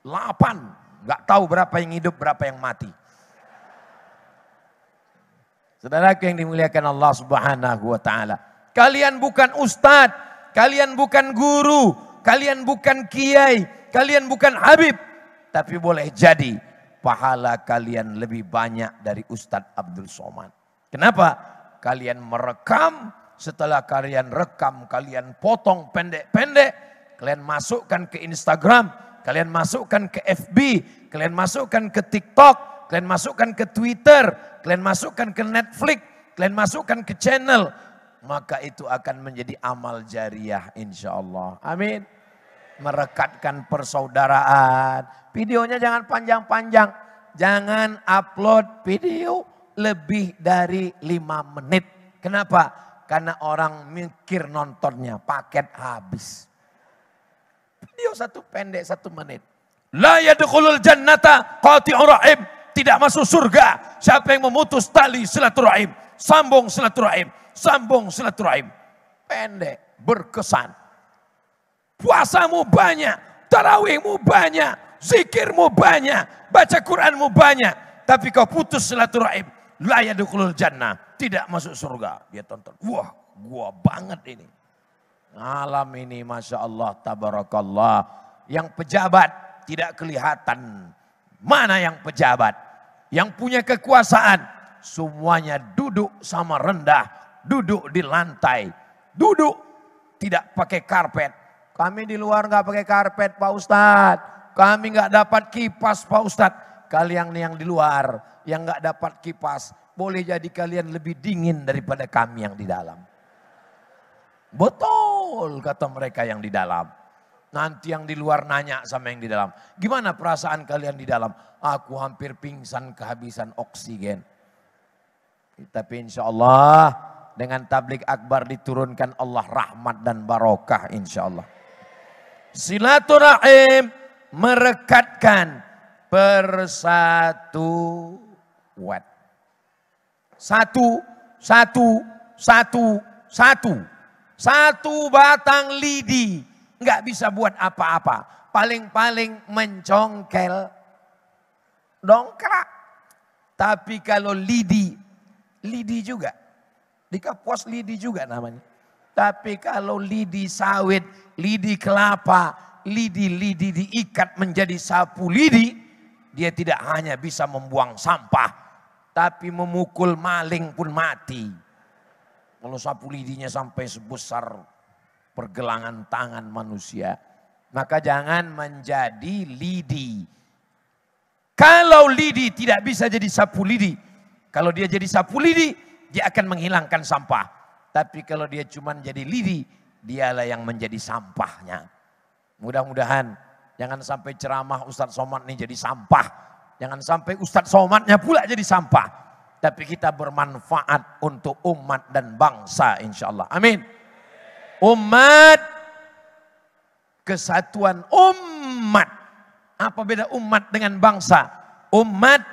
8. Gak tahu berapa yang hidup, berapa yang mati. Saudaraku yang dimuliakan Allah Subhanahu wa taala. Kalian bukan ustadz, kalian bukan guru, kalian bukan kiai, kalian bukan habib, tapi boleh jadi pahala kalian lebih banyak dari Ustadz Abdul Somad. Kenapa? Kalian merekam, setelah kalian rekam, kalian potong pendek-pendek, kalian masukkan ke Instagram, kalian masukkan ke FB, kalian masukkan ke TikTok, kalian masukkan ke Twitter, kalian masukkan ke Netflix, kalian masukkan ke channel, maka itu akan menjadi amal jariah insya Allah. Amin. Merekatkan persaudaraan. Videonya jangan panjang-panjang. Jangan upload video lebih dari 5 menit. Kenapa? Karena orang mikir nontonnya, paket habis. Video satu pendek 1 menit. La yadkhulul jannata qati'ur rahim. Tidak masuk surga siapa yang memutus tali silaturahim. Sambung silaturahim. Sambung silaturahim. Pendek, berkesan. Puasamu banyak, tarawihmu banyak, zikirmu banyak, baca Quranmu banyak. Tapi kau putus silaturahim. La yadkhulul jannah. Tidak masuk surga. Dia tonton. Wah, gua banget ini. Alam ini Masya Allah, tabarakallah. Yang pejabat tidak kelihatan. Mana yang pejabat? Yang punya kekuasaan. Semuanya duduk sama rendah. Duduk di lantai. Duduk tidak pakai karpet. Kami di luar nggak pakai karpet Pak Ustadz. Kami nggak dapat kipas Pak Ustadz. Kalian yang di luar yang nggak dapat kipas. Boleh jadi kalian lebih dingin daripada kami yang di dalam. Betul kata mereka yang di dalam. Nanti yang di luar nanya sama yang di dalam. Gimana perasaan kalian di dalam? Aku hampir pingsan kehabisan oksigen. Tapi insya Allah dengan tablik akbar diturunkan Allah rahmat dan barokah insya Allah. Silaturahim merekatkan persatuan. Satu batang lidi. Nggak bisa buat apa-apa. Paling-paling mencongkel dongkrak. Tapi kalau lidi juga. Di Kapuas lidi juga namanya. Tapi kalau lidi sawit, lidi kelapa, lidi diikat menjadi sapu lidi. Dia tidak hanya bisa membuang sampah. Tapi memukul maling pun mati. Kalau sapu lidinya sampai sebesar pergelangan tangan manusia. Maka jangan menjadi lidi. Kalau lidi tidak bisa jadi sapu lidi. Kalau dia jadi sapu lidi, dia akan menghilangkan sampah. Tapi kalau dia cuma jadi lidi, dialah yang menjadi sampahnya. Mudah-mudahan jangan sampai ceramah Ustadz Somad ini jadi sampah. Jangan sampai Ustadz Somadnya pula jadi sampah. Tapi kita bermanfaat untuk umat dan bangsa insya Allah. Amin. Umat, kesatuan umat. Apa beda umat dengan bangsa? Umat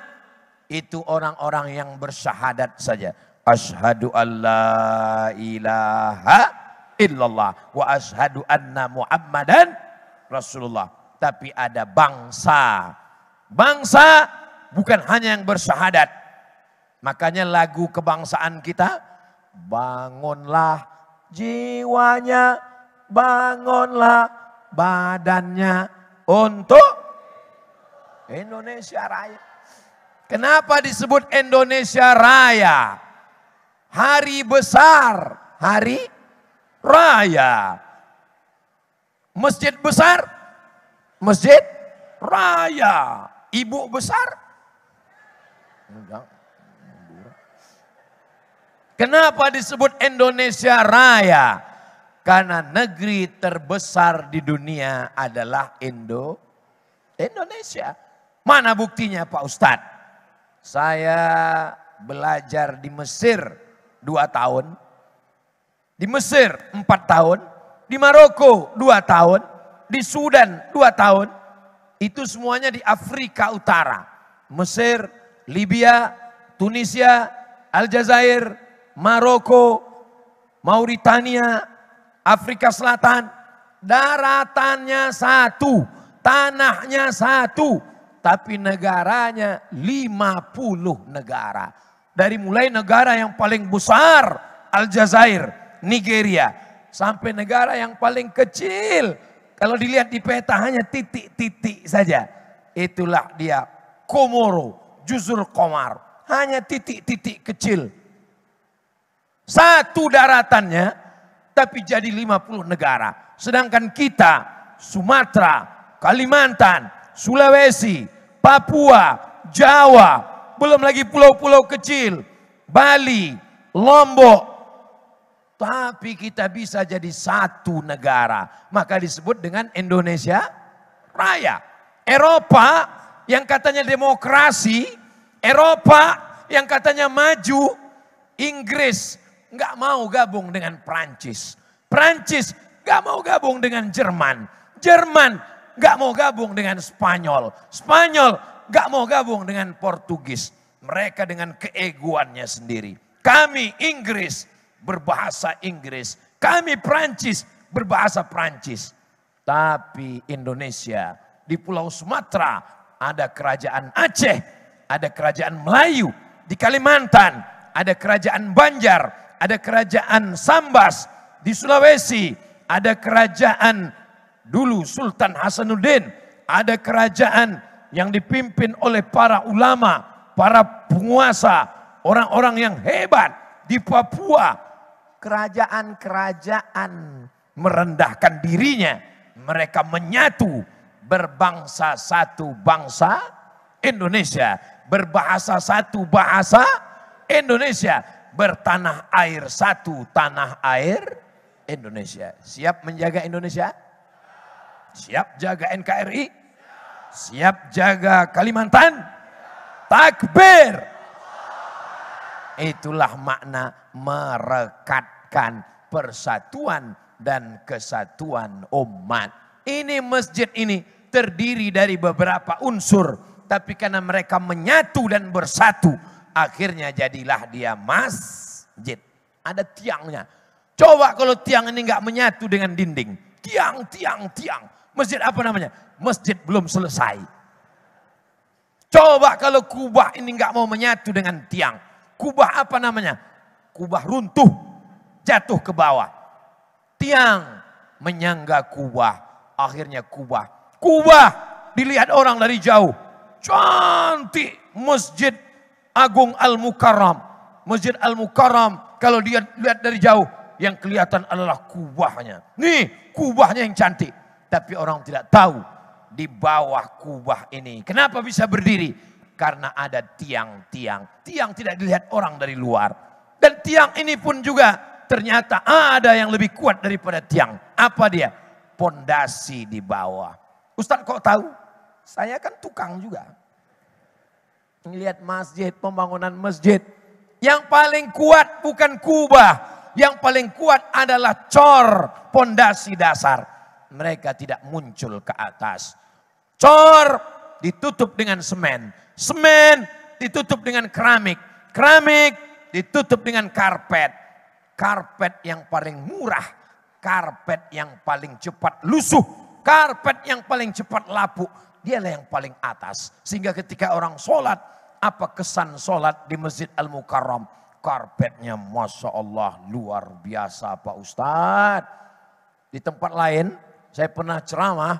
itu orang-orang yang bersyahadat saja. Asyhadu an la ilaha illallah wa asyhadu anna Muhammadan Rasulullah. Tapi ada bangsa. Bangsa bukan hanya yang bersyahadat. Makanya lagu kebangsaan kita, bangunlah jiwanya, bangunlah badannya untuk Indonesia Raya. Kenapa disebut Indonesia Raya? Hari besar, hari raya. Masjid besar, masjid raya. Ibu besar? Enggak. Kenapa disebut Indonesia Raya? Karena negeri terbesar di dunia adalah Indonesia. Mana buktinya Pak Ustadz? Saya belajar di Mesir 2 tahun. Di Mesir 4 tahun. Di Maroko 2 tahun. Di Sudan 2 tahun. Itu semuanya di Afrika Utara. Mesir, Libya, Tunisia, Aljazair, Maroko, Mauritania, Afrika Selatan. Daratannya satu, tanahnya satu, tapi negaranya 50 negara. Dari mulai negara yang paling besar, Aljazair, Nigeria, sampai negara yang paling kecil. Kalau dilihat di peta hanya titik-titik saja. Itulah dia Komoro, Juzur Qomar. Hanya titik-titik kecil. Satu daratannya, tapi jadi 50 negara. Sedangkan kita, Sumatera, Kalimantan, Sulawesi, Papua, Jawa, belum lagi pulau-pulau kecil, Bali, Lombok. Tapi kita bisa jadi satu negara. Maka disebut dengan Indonesia Raya. Eropa yang katanya demokrasi, Eropa yang katanya maju, Inggris nggak mau gabung dengan Prancis. Prancis nggak mau gabung dengan Jerman. Jerman nggak mau gabung dengan Spanyol. Spanyol nggak mau gabung dengan Portugis. Mereka dengan keegoannya sendiri. Kami Inggris berbahasa Inggris. Kami Prancis berbahasa Prancis. Tapi Indonesia di Pulau Sumatera ada kerajaan Aceh, ada kerajaan Melayu. Di Kalimantan ada kerajaan Banjar, ada kerajaan Sambas. Di Sulawesi ada kerajaan dulu Sultan Hasanuddin. Ada kerajaan yang dipimpin oleh para ulama, para penguasa, orang-orang yang hebat. Di Papua kerajaan-kerajaan merendahkan dirinya. Mereka menyatu berbangsa satu bangsa Indonesia. Berbahasa satu bahasa Indonesia. Bertanah air satu tanah air Indonesia. Siap menjaga Indonesia? Siap jaga NKRI? Siap jaga Kalimantan? Takbir! Itulah makna merekatkan persatuan dan kesatuan umat. Ini masjid ini terdiri dari beberapa unsur. Tapi karena mereka menyatu dan bersatu, akhirnya jadilah dia masjid. Ada tiangnya. Coba kalau tiang ini nggak menyatu dengan dinding. Tiang. Masjid apa namanya? Masjid belum selesai. Coba kalau kubah ini nggak mau menyatu dengan tiang. Kubah apa namanya? Kubah runtuh, jatuh ke bawah. Tiang menyangga kubah, akhirnya kubah. Kubah dilihat orang dari jauh. Cantik Masjid Agung Al-Mukarram. Masjid Al-Mukarram kalau dia lihat dari jauh, yang kelihatan adalah kubahnya. Nih kubahnya yang cantik. Tapi orang tidak tahu di bawah kubah ini. Kenapa bisa berdiri? Karena ada tiang-tiang. Tiang tidak dilihat orang dari luar. Dan tiang ini pun juga ternyata ada yang lebih kuat daripada tiang. Apa dia? Pondasi di bawah. Ustadz kok tahu? Saya kan tukang juga. Melihat masjid, pembangunan masjid. Yang paling kuat bukan kubah. Yang paling kuat adalah cor, pondasi dasar. Mereka tidak muncul ke atas. Cor ditutup dengan semen. Semen ditutup dengan keramik. Keramik ditutup dengan karpet. Karpet yang paling murah. Karpet yang paling cepat lusuh. Karpet yang paling cepat lapuk. Dialah yang paling atas. Sehingga ketika orang sholat, apa kesan sholat di Masjid Al-Mukarram? Karpetnya Masya Allah luar biasa Pak Ustadz. Di tempat lain saya pernah ceramah,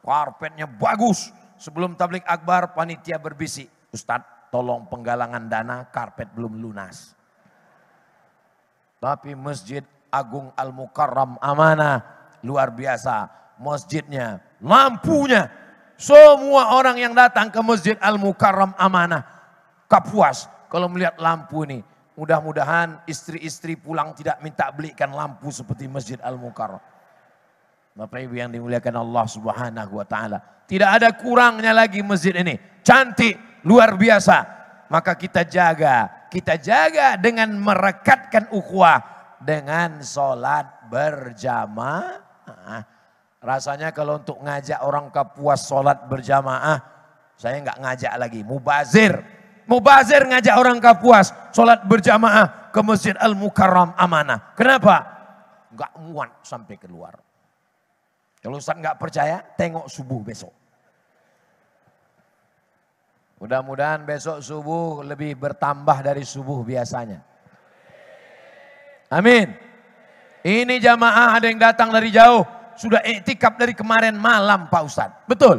karpetnya bagus. Sebelum tablik akbar panitia berbisik, Ustadz tolong penggalangan dana, karpet belum lunas. Tapi Masjid Agung Al-Mukarram amanah, luar biasa. Masjidnya, lampunya, semua orang yang datang ke Masjid Al-Mukarram amanah. Kapuas kalau melihat lampu ini. Mudah-mudahan istri-istri pulang tidak minta belikan lampu seperti Masjid Al-Mukarram. Bapak Ibu yang dimuliakan Allah Subhanahu wa taala. Tidak ada kurangnya lagi masjid ini. Cantik, luar biasa. Maka kita jaga dengan merekatkan ukhuwah dengan sholat berjamaah. Rasanya kalau untuk ngajak orang Kapuas sholat berjamaah, saya nggak ngajak lagi, mubazir. Mubazir ngajak orang Kapuas sholat berjamaah ke Masjid Al-Mukarram Amanah. Kenapa? Nggak muat sampai keluar. Kalau Ustaz nggak percaya, tengok subuh besok. Mudah-mudahan besok subuh lebih bertambah dari subuh biasanya. Amin. Ini jamaah ada yang datang dari jauh. Sudah iktikaf dari kemarin malam Pak Ustadz. Betul.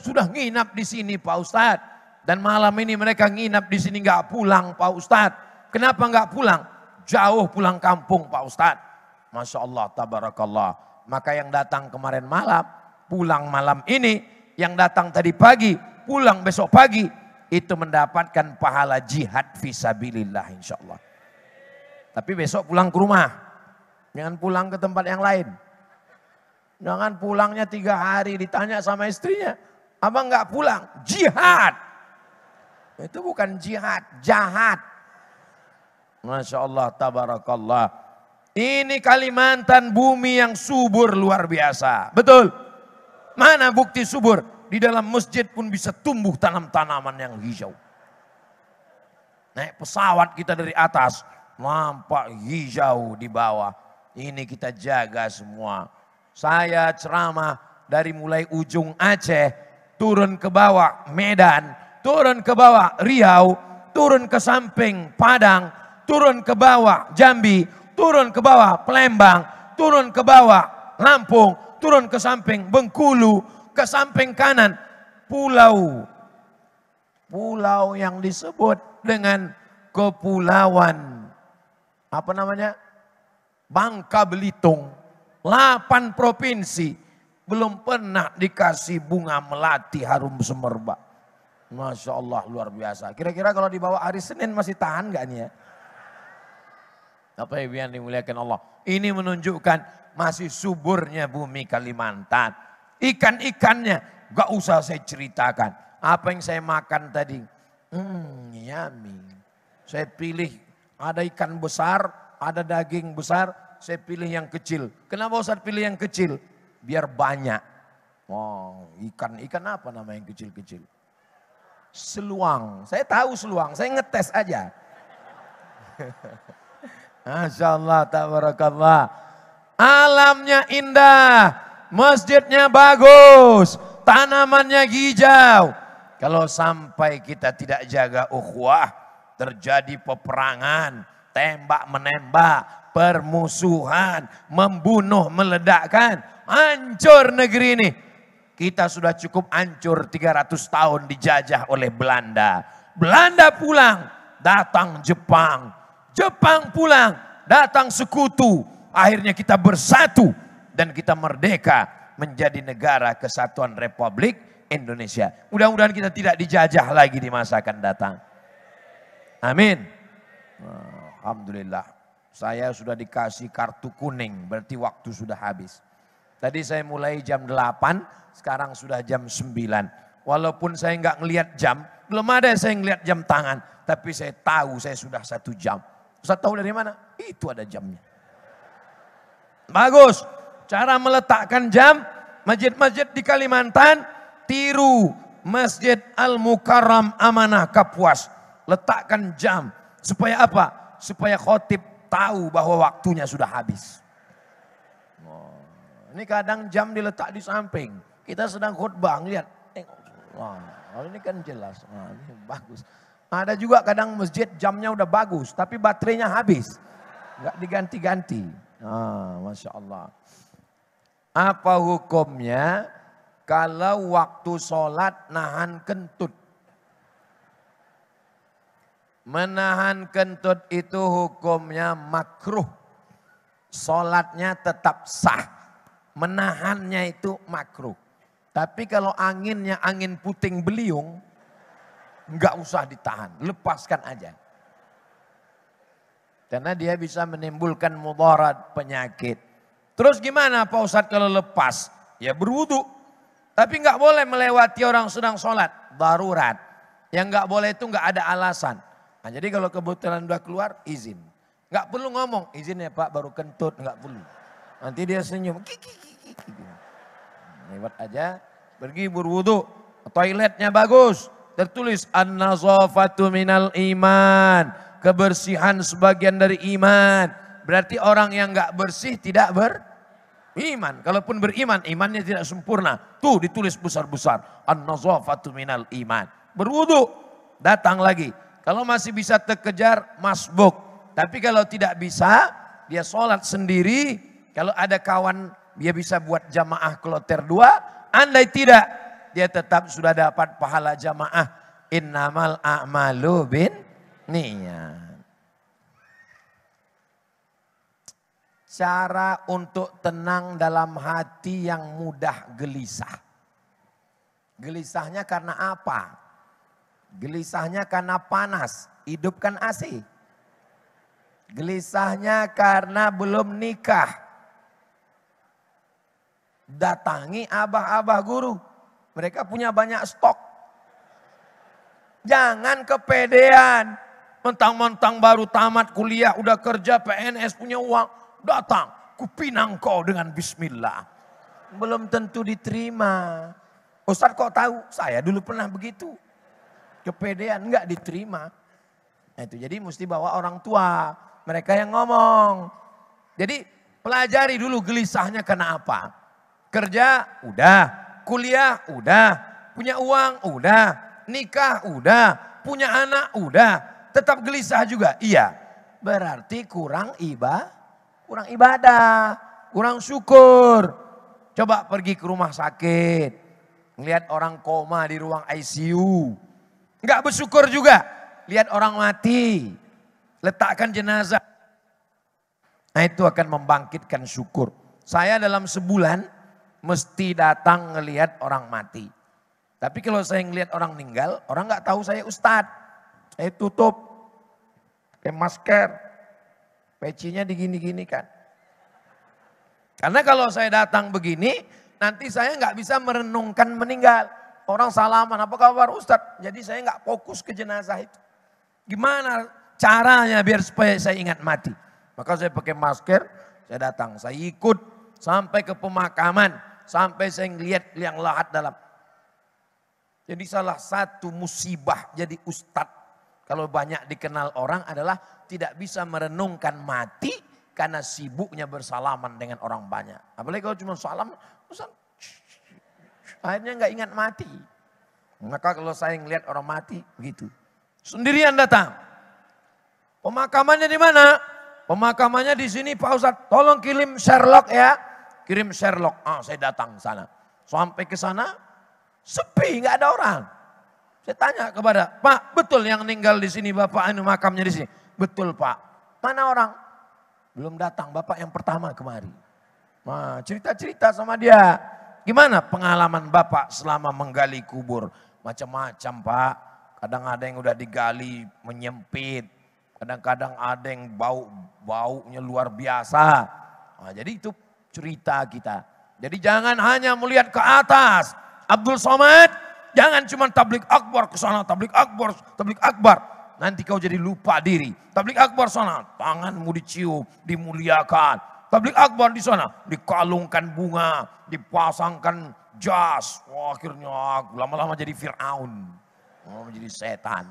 Sudah nginap di sini Pak Ustadz. Dan malam ini mereka nginap di sini nggak pulang Pak Ustadz. Kenapa nggak pulang? Jauh pulang kampung Pak Ustadz. Masya Allah, tabarakallah. Maka yang datang kemarin malam, pulang malam ini. Yang datang tadi pagi, pulang besok pagi, itu mendapatkan pahala jihad fisabilillah insya Allah. Tapi besok pulang ke rumah, jangan pulang ke tempat yang lain. Jangan pulangnya 3 hari ditanya sama istrinya, abang nggak pulang, jihad. Itu bukan jihad, jahat. Masya Allah, tabarakallah. Ini Kalimantan bumi yang subur luar biasa, betul? Mana bukti subur? Di dalam masjid pun bisa tumbuh tanam-tanaman yang hijau. Naik pesawat kita dari atas, nampak hijau di bawah. Ini kita jaga semua. Saya ceramah dari mulai ujung Aceh, turun ke bawah Medan, turun ke bawah Riau, turun ke samping Padang, turun ke bawah Jambi, turun ke bawah Palembang, turun ke bawah Lampung, turun ke samping Bengkulu, ke samping kanan pulau. Pulau yang disebut dengan kepulauan apa namanya? Bangka Belitung. 8 provinsi belum pernah dikasih bunga melati harum semerbak. Masya Allah luar biasa. Kira-kira kalau dibawa hari Senin masih tahan gak nih ya? Apa yang dimuliakan Allah. Ini menunjukkan masih suburnya bumi Kalimantan. Ikan-ikannya gak usah saya ceritakan. Apa yang saya makan tadi? Yummy. Saya pilih ada ikan besar, ada daging besar, saya pilih yang kecil. Kenapa Ustaz pilih yang kecil? Biar banyak. Oh, ikan apa nama yang kecil-kecil? Seluang. Saya tahu seluang, saya ngetes aja. Masya Allah, tabarakallah. Alamnya indah. Masjidnya bagus, tanamannya hijau. Kalau sampai kita tidak jaga ukhuwah, terjadi peperangan, tembak menembak, permusuhan, membunuh, meledakkan, hancur negeri ini. Kita sudah cukup hancur 300 tahun dijajah oleh Belanda. Belanda pulang, datang Jepang. Jepang pulang, datang sekutu. Akhirnya kita bersatu. Dan kita merdeka menjadi negara kesatuan Republik Indonesia. Mudah-mudahan kita tidak dijajah lagi di masa akan datang. Amin. Alhamdulillah. Saya sudah dikasih kartu kuning, berarti waktu sudah habis. Tadi saya mulai jam 8, sekarang sudah jam 9. Walaupun saya nggak ngelihat jam, belum ada saya ngelihat jam tangan. Tapi saya tahu saya sudah 1 jam. Ustaz tahu dari mana? Itu ada jamnya. Bagus. Cara meletakkan jam, masjid-masjid di Kalimantan, tiru Masjid Al-Mukarram Amanah Kapuas. Letakkan jam. Supaya apa? Supaya khotib tahu bahwa waktunya sudah habis. Oh, ini kadang jam diletak di samping. Kita sedang khutbah, lihat. Wah, ini kan jelas. Nah, ini bagus. Ada juga kadang masjid jamnya udah bagus, tapi baterainya habis. Nggak diganti-ganti. Masya Allah. Apa hukumnya kalau waktu sholat nahan kentut? Menahan kentut itu hukumnya makruh. Sholatnya tetap sah. Menahannya itu makruh. Tapi kalau anginnya angin puting beliung, nggak usah ditahan, lepaskan aja. Karena dia bisa menimbulkan mudarat, penyakit. Terus gimana Pak Ustadz kalau lepas? Ya berwudu. Tapi nggak boleh melewati orang sedang sholat. Darurat. Yang nggak boleh itu nggak ada alasan. Nah, jadi kalau kebetulan udah keluar, izin. Nggak perlu ngomong, izin ya Pak baru kentut, nggak perlu. Nanti dia senyum, lewat aja, pergi berwudu, toiletnya bagus. Tertulis an-nazafatu minal iman, kebersihan sebagian dari iman. Berarti orang yang nggak bersih tidak beriman. Kalaupun beriman, imannya tidak sempurna. Tuh ditulis besar-besar, an-nazafatu minal iman. Berwudu, datang lagi. Kalau masih bisa terkejar, masbuk. Tapi kalau tidak bisa, dia sholat sendiri. Kalau ada kawan, dia bisa buat jamaah kloter 2. Andai tidak, dia tetap sudah dapat pahala jamaah. Innamal a'malu bin niyat. Cara untuk tenang dalam hati yang mudah gelisah. Gelisahnya karena apa? Gelisahnya karena panas, hidupkan AC. Gelisahnya karena belum nikah. Datangi abah-abah guru. Mereka punya banyak stok. Jangan kepedean. Mentang-mentang baru tamat kuliah, udah kerja, PNS, punya uang. Datang, kupinang kau dengan bismillah. Belum tentu diterima. Ustaz kok tahu? Saya dulu pernah begitu. Kepedean enggak diterima. Nah itu jadi mesti bawa orang tua. Mereka yang ngomong. Jadi pelajari dulu gelisahnya kenapa. Kerja udah, kuliah udah, punya uang udah, nikah udah, punya anak udah. Tetap gelisah juga? Iya. Berarti kurang ibadah, kurang syukur. Coba pergi ke rumah sakit. Ngelihat orang koma di ruang ICU. Enggak bersyukur juga. Lihat orang mati. Letakkan jenazah. Nah itu akan membangkitkan syukur. Saya dalam sebulan mesti datang ngelihat orang mati. Tapi kalau saya ngelihat orang meninggal, orang nggak tahu saya ustadz. Saya tutup. Pakai masker. Pecinya digini-gini kan. Karena kalau saya datang begini, nanti saya nggak bisa merenungkan meninggal. Orang salaman, apa kabar Ustadz? Jadi saya nggak fokus ke jenazah itu. Gimana caranya biar supaya saya ingat mati? Maka saya pakai masker, saya datang. Saya ikut sampai ke pemakaman. Sampai saya ngeliat liang lahat dalam. Jadi salah satu musibah jadi ustadz. Kalau banyak dikenal orang adalah tidak bisa merenungkan mati. Karena sibuknya bersalaman dengan orang banyak. Apalagi kalau cuma salam, akhirnya nggak ingat mati. Maka kalau saya ngelihat orang mati, begitu. Sendirian datang. Pemakamannya di mana? Pemakamannya di sini Pak Ustadz. Tolong kirim Sherlock ya. Kirim Sherlock. Saya datang sana. Sampai ke sana, sepi, nggak ada orang. Saya tanya kepada Pak, betul yang meninggal di sini Bapak anu makamnya di sini? Betul Pak. Mana orang? Belum datang, Bapak yang pertama kemari. Nah, cerita-cerita sama dia. Gimana pengalaman Bapak selama menggali kubur? Macam-macam Pak. Kadang ada yang udah digali menyempit. Kadang-kadang ada yang baunya luar biasa. Nah, jadi itu cerita kita. Jadi jangan hanya melihat ke atas. Abdul Somad, jangan cuma tablik akbar ke sana, tablik akbar, tablik akbar. Nanti kau jadi lupa diri. Tablik akbar sana, tanganmu dicium, dimuliakan. Tablik akbar di sana, dikalungkan bunga, dipasangkan jas. Wah, akhirnya aku lama-lama jadi Fir'aun. Jadi setan.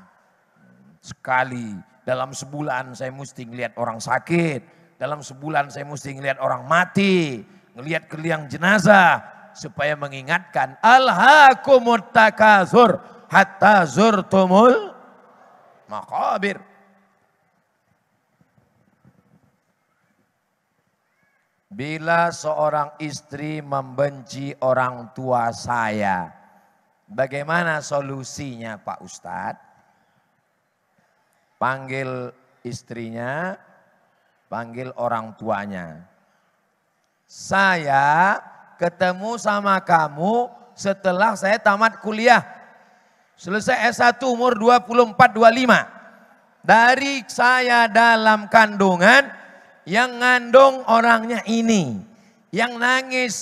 Sekali dalam sebulan saya mesti ngelihat orang sakit. Dalam sebulan saya mesti ngelihat orang mati. Ngelihat ke liang jenazah. Supaya mengingatkan. Alhaakumut takasur hatta zurtumul maqabir. Bila seorang istri membenci orang tua saya, bagaimana solusinya Pak Ustadz? Panggil istrinya, panggil orang tuanya. Saya ketemu sama kamu setelah saya tamat kuliah. Selesai S1 umur 24-25. Dari saya dalam kandungan, yang ngandung orangnya ini. Yang nangis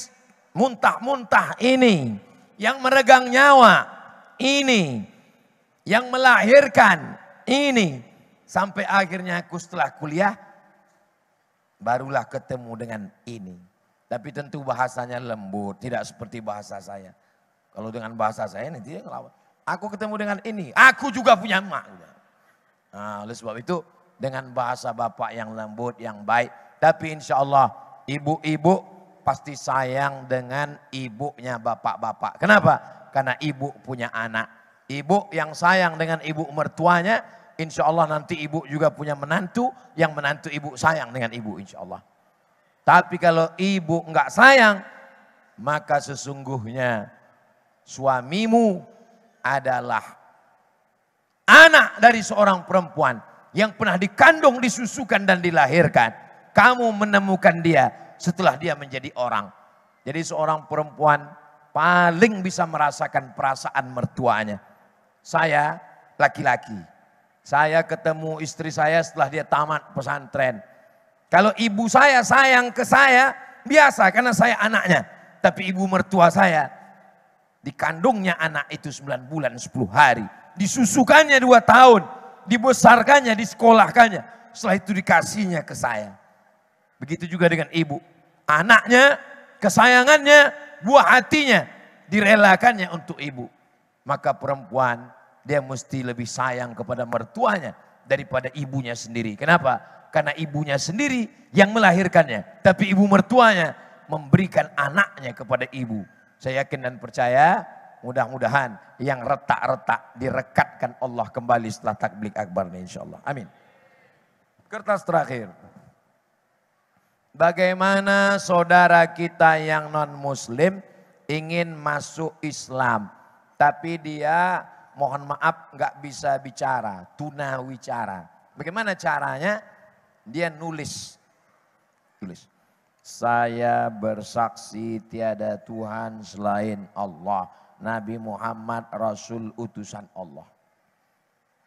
muntah-muntah ini. Yang meregang nyawa ini. yang melahirkan ini. Sampai akhirnya aku setelah kuliah, barulah ketemu dengan ini. Tapi tentu bahasanya lembut, tidak seperti bahasa saya. Kalau dengan bahasa saya ini dia ngelawan. Aku ketemu dengan ini, aku juga punya emak. Nah, oleh sebab itu dengan bahasa bapak yang lembut, yang baik. Tapi insya Allah ibu-ibu pasti sayang dengan ibunya bapak-bapak. Kenapa? Karena ibu punya anak. Ibu yang sayang dengan ibu mertuanya, insya Allah nanti ibu juga punya menantu, yang menantu ibu sayang dengan ibu insya Allah. Tapi kalau ibu enggak sayang, maka sesungguhnya suamimu adalah anak dari seorang perempuan yang pernah dikandung, disusukan dan dilahirkan. Kamu menemukan dia setelah dia menjadi orang. Jadi seorang perempuan paling bisa merasakan perasaan mertuanya. Saya laki-laki. Saya ketemu istri saya setelah dia tamat pesantren. Kalau ibu saya sayang ke saya, biasa karena saya anaknya. Tapi ibu mertua saya, dikandungnya anak itu 9 bulan 10 hari. Disusukannya 2 tahun. Dibesarkannya, disekolahkannya. Setelah itu dikasihnya ke saya. Begitu juga dengan ibu. Anaknya, kesayangannya, buah hatinya direlakannya untuk ibu. Maka perempuan dia mesti lebih sayang kepada mertuanya daripada ibunya sendiri. Kenapa? Karena ibunya sendiri yang melahirkannya. Tapi ibu mertuanya memberikan anaknya kepada ibu. Saya yakin dan percaya mudah-mudahan yang retak-retak direkatkan Allah kembali setelah takbir akbar ini insyaallah. Amin. Kertas terakhir. Bagaimana saudara kita yang non muslim ingin masuk Islam, tapi dia mohon maaf nggak bisa bicara, tunawicara. Bagaimana caranya? Dia tulis. Saya bersaksi tiada Tuhan selain Allah. Nabi Muhammad Rasul utusan Allah.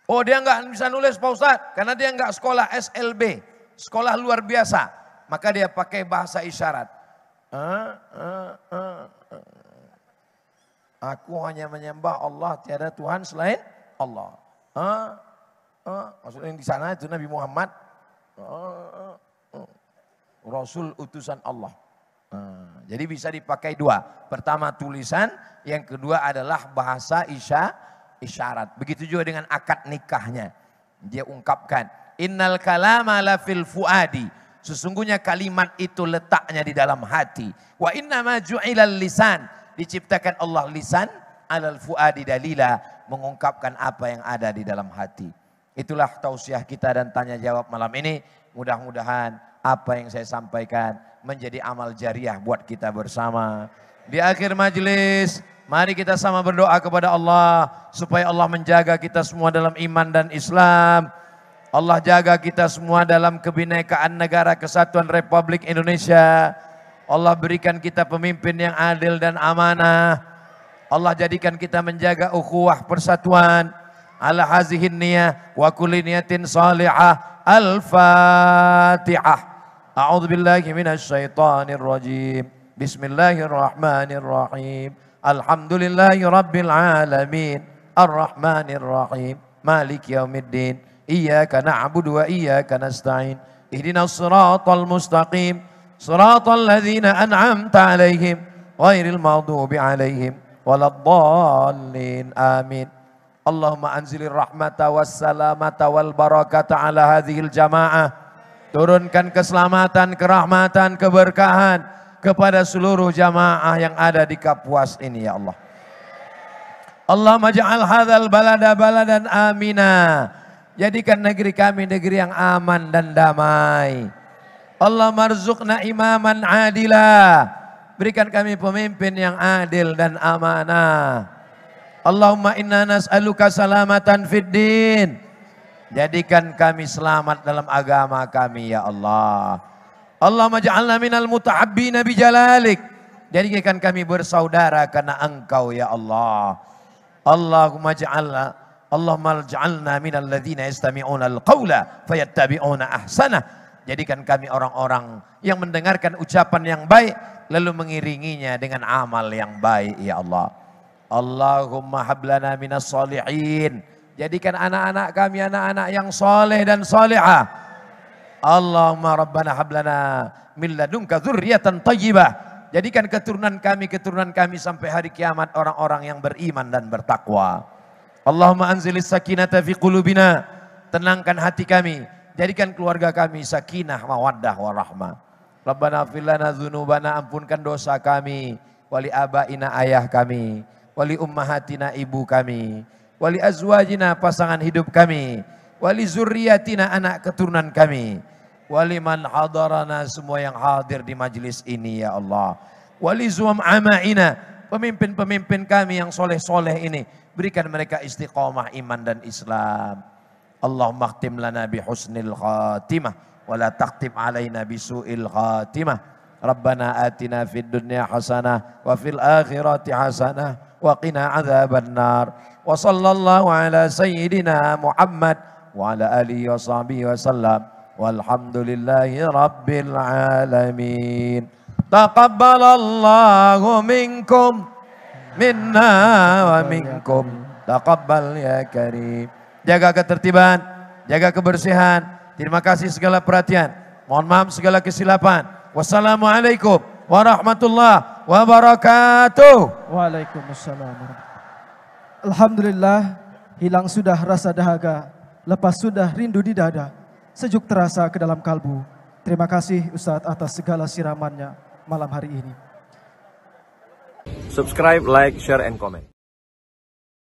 Oh, dia nggak bisa nulis Pak Ustadz, karena dia nggak sekolah SLB, sekolah luar biasa. Maka dia pakai bahasa isyarat. Aku hanya menyembah Allah, tiada Tuhan selain Allah. Maksudnya di sana itu Nabi Muhammad Rasul utusan Allah. Jadi bisa dipakai 2. Pertama tulisan, yang kedua adalah bahasa isyarat. Begitu juga dengan akad nikahnya. Dia ungkapkan, innal kalama la fil fuadi. Sesungguhnya kalimat itu letaknya di dalam hati. Wa inna ma ju'ilal lisan. Diciptakan Allah lisan alal fuadi dalila. Mengungkapkan apa yang ada di dalam hati. Itulah tausiah kita dan tanya jawab malam ini. Mudah-mudahan apa yang saya sampaikan menjadi amal jariah buat kita bersama. Di akhir majelis, mari kita sama berdoa kepada Allah. Supaya Allah menjaga kita semua dalam iman dan Islam. Allah jaga kita semua dalam kebinekaan negara kesatuan Republik Indonesia. Allah berikan kita pemimpin yang adil dan amanah. Allah jadikan kita menjaga ukhuwah persatuan. Ala hazihin niyah wa kulli niyatin salihah. Al-Fatihah. A'udzu billahi minasy syaithanir rajim. Bismillahirrahmanirrahim. Alhamdulillahi rabbil alamin. Ar-Rahmanir Rahim. Maliki yaumiddin. Iyyaka na'budu wa iyyaka nasta'in. Ihdinas siratal mustaqim. Siratal ladzina an'amta 'alaihim ghairil maghdubi 'alaihim waladdallin. Amin. Allahumma anzilir rahmata was salamata wal barakata ala hadhil jamaah. Turunkan keselamatan, kerahmatan, keberkahan kepada seluruh jamaah yang ada di Kapuas ini ya Allah. Allahumma ja'al hadzal balada baladan amina. Jadikan negeri kami negeri yang aman dan damai. Allah marzuqna imaman adila. Berikan kami pemimpin yang adil dan amanah. Allahumma inna nas'aluka salamatan fid din. Jadikan kami selamat dalam agama kami ya Allah. Allahumma ja'alna minal mutahabbina bijalalik. Jadikan kami bersaudara karena Engkau ya Allah. Allahumma ja'alna minal ladzina yastami'una al-qawla fayattabi'una ahsanah. Jadikan kami orang-orang yang mendengarkan ucapan yang baik lalu mengiringinya dengan amal yang baik ya Allah. Allahumma hablana minas salihin Jadikan anak-anak kami anak-anak yang soleh dan solehah. Allahumma rabbana hablana min ladunka dzurriyyatan thayyibah. Jadikan keturunan kami sampai hari kiamat orang-orang yang beriman dan bertakwa. Allahumma anzilis sakinata fi qulubina. Tenangkan hati kami. Jadikan keluarga kami sakinah, mawaddah, warahmah. Rabbana ighfir lana dzunubana, ampunkan dosa kami. Wali abaina, ayah kami. Wali ummahatina, ibu kami. Wali azwajina, pasangan hidup kami. Wali zurriyatina, anak keturunan kami. Wali man hadarana, semua yang hadir di majlis ini ya Allah. Wali zuam ama'ina, pemimpin-pemimpin kami yang soleh-soleh ini. Berikan mereka istiqamah iman dan Islam. Allahumma khtim lana bi husnil khatimah. Wala taqtim alaina bi su'il khatimah. Rabbana atina fid dunya hasanah. Wa fil akhirati hasanah. Wa qina adzaban nar. Wa sallallahu ala sayyidina Muhammad. Wa ala alihi wa sahbihi wa sallam. Walhamdulillahi rabbil alamin. Taqabbalallahu minkum minna wa minkum. Taqabbal ya karim. Jaga ketertiban, jaga kebersihan. Terima kasih segala perhatian. Mohon maaf segala kesilapan. Wassalamualaikum warahmatullahi wabarakatuh. Waalaikumsalam. Alhamdulillah, hilang sudah rasa dahaga, lepas sudah rindu di dada, sejuk terasa ke dalam kalbu. Terima kasih Ustadz atas segala siramannya malam hari ini. Subscribe, like, share, and comment.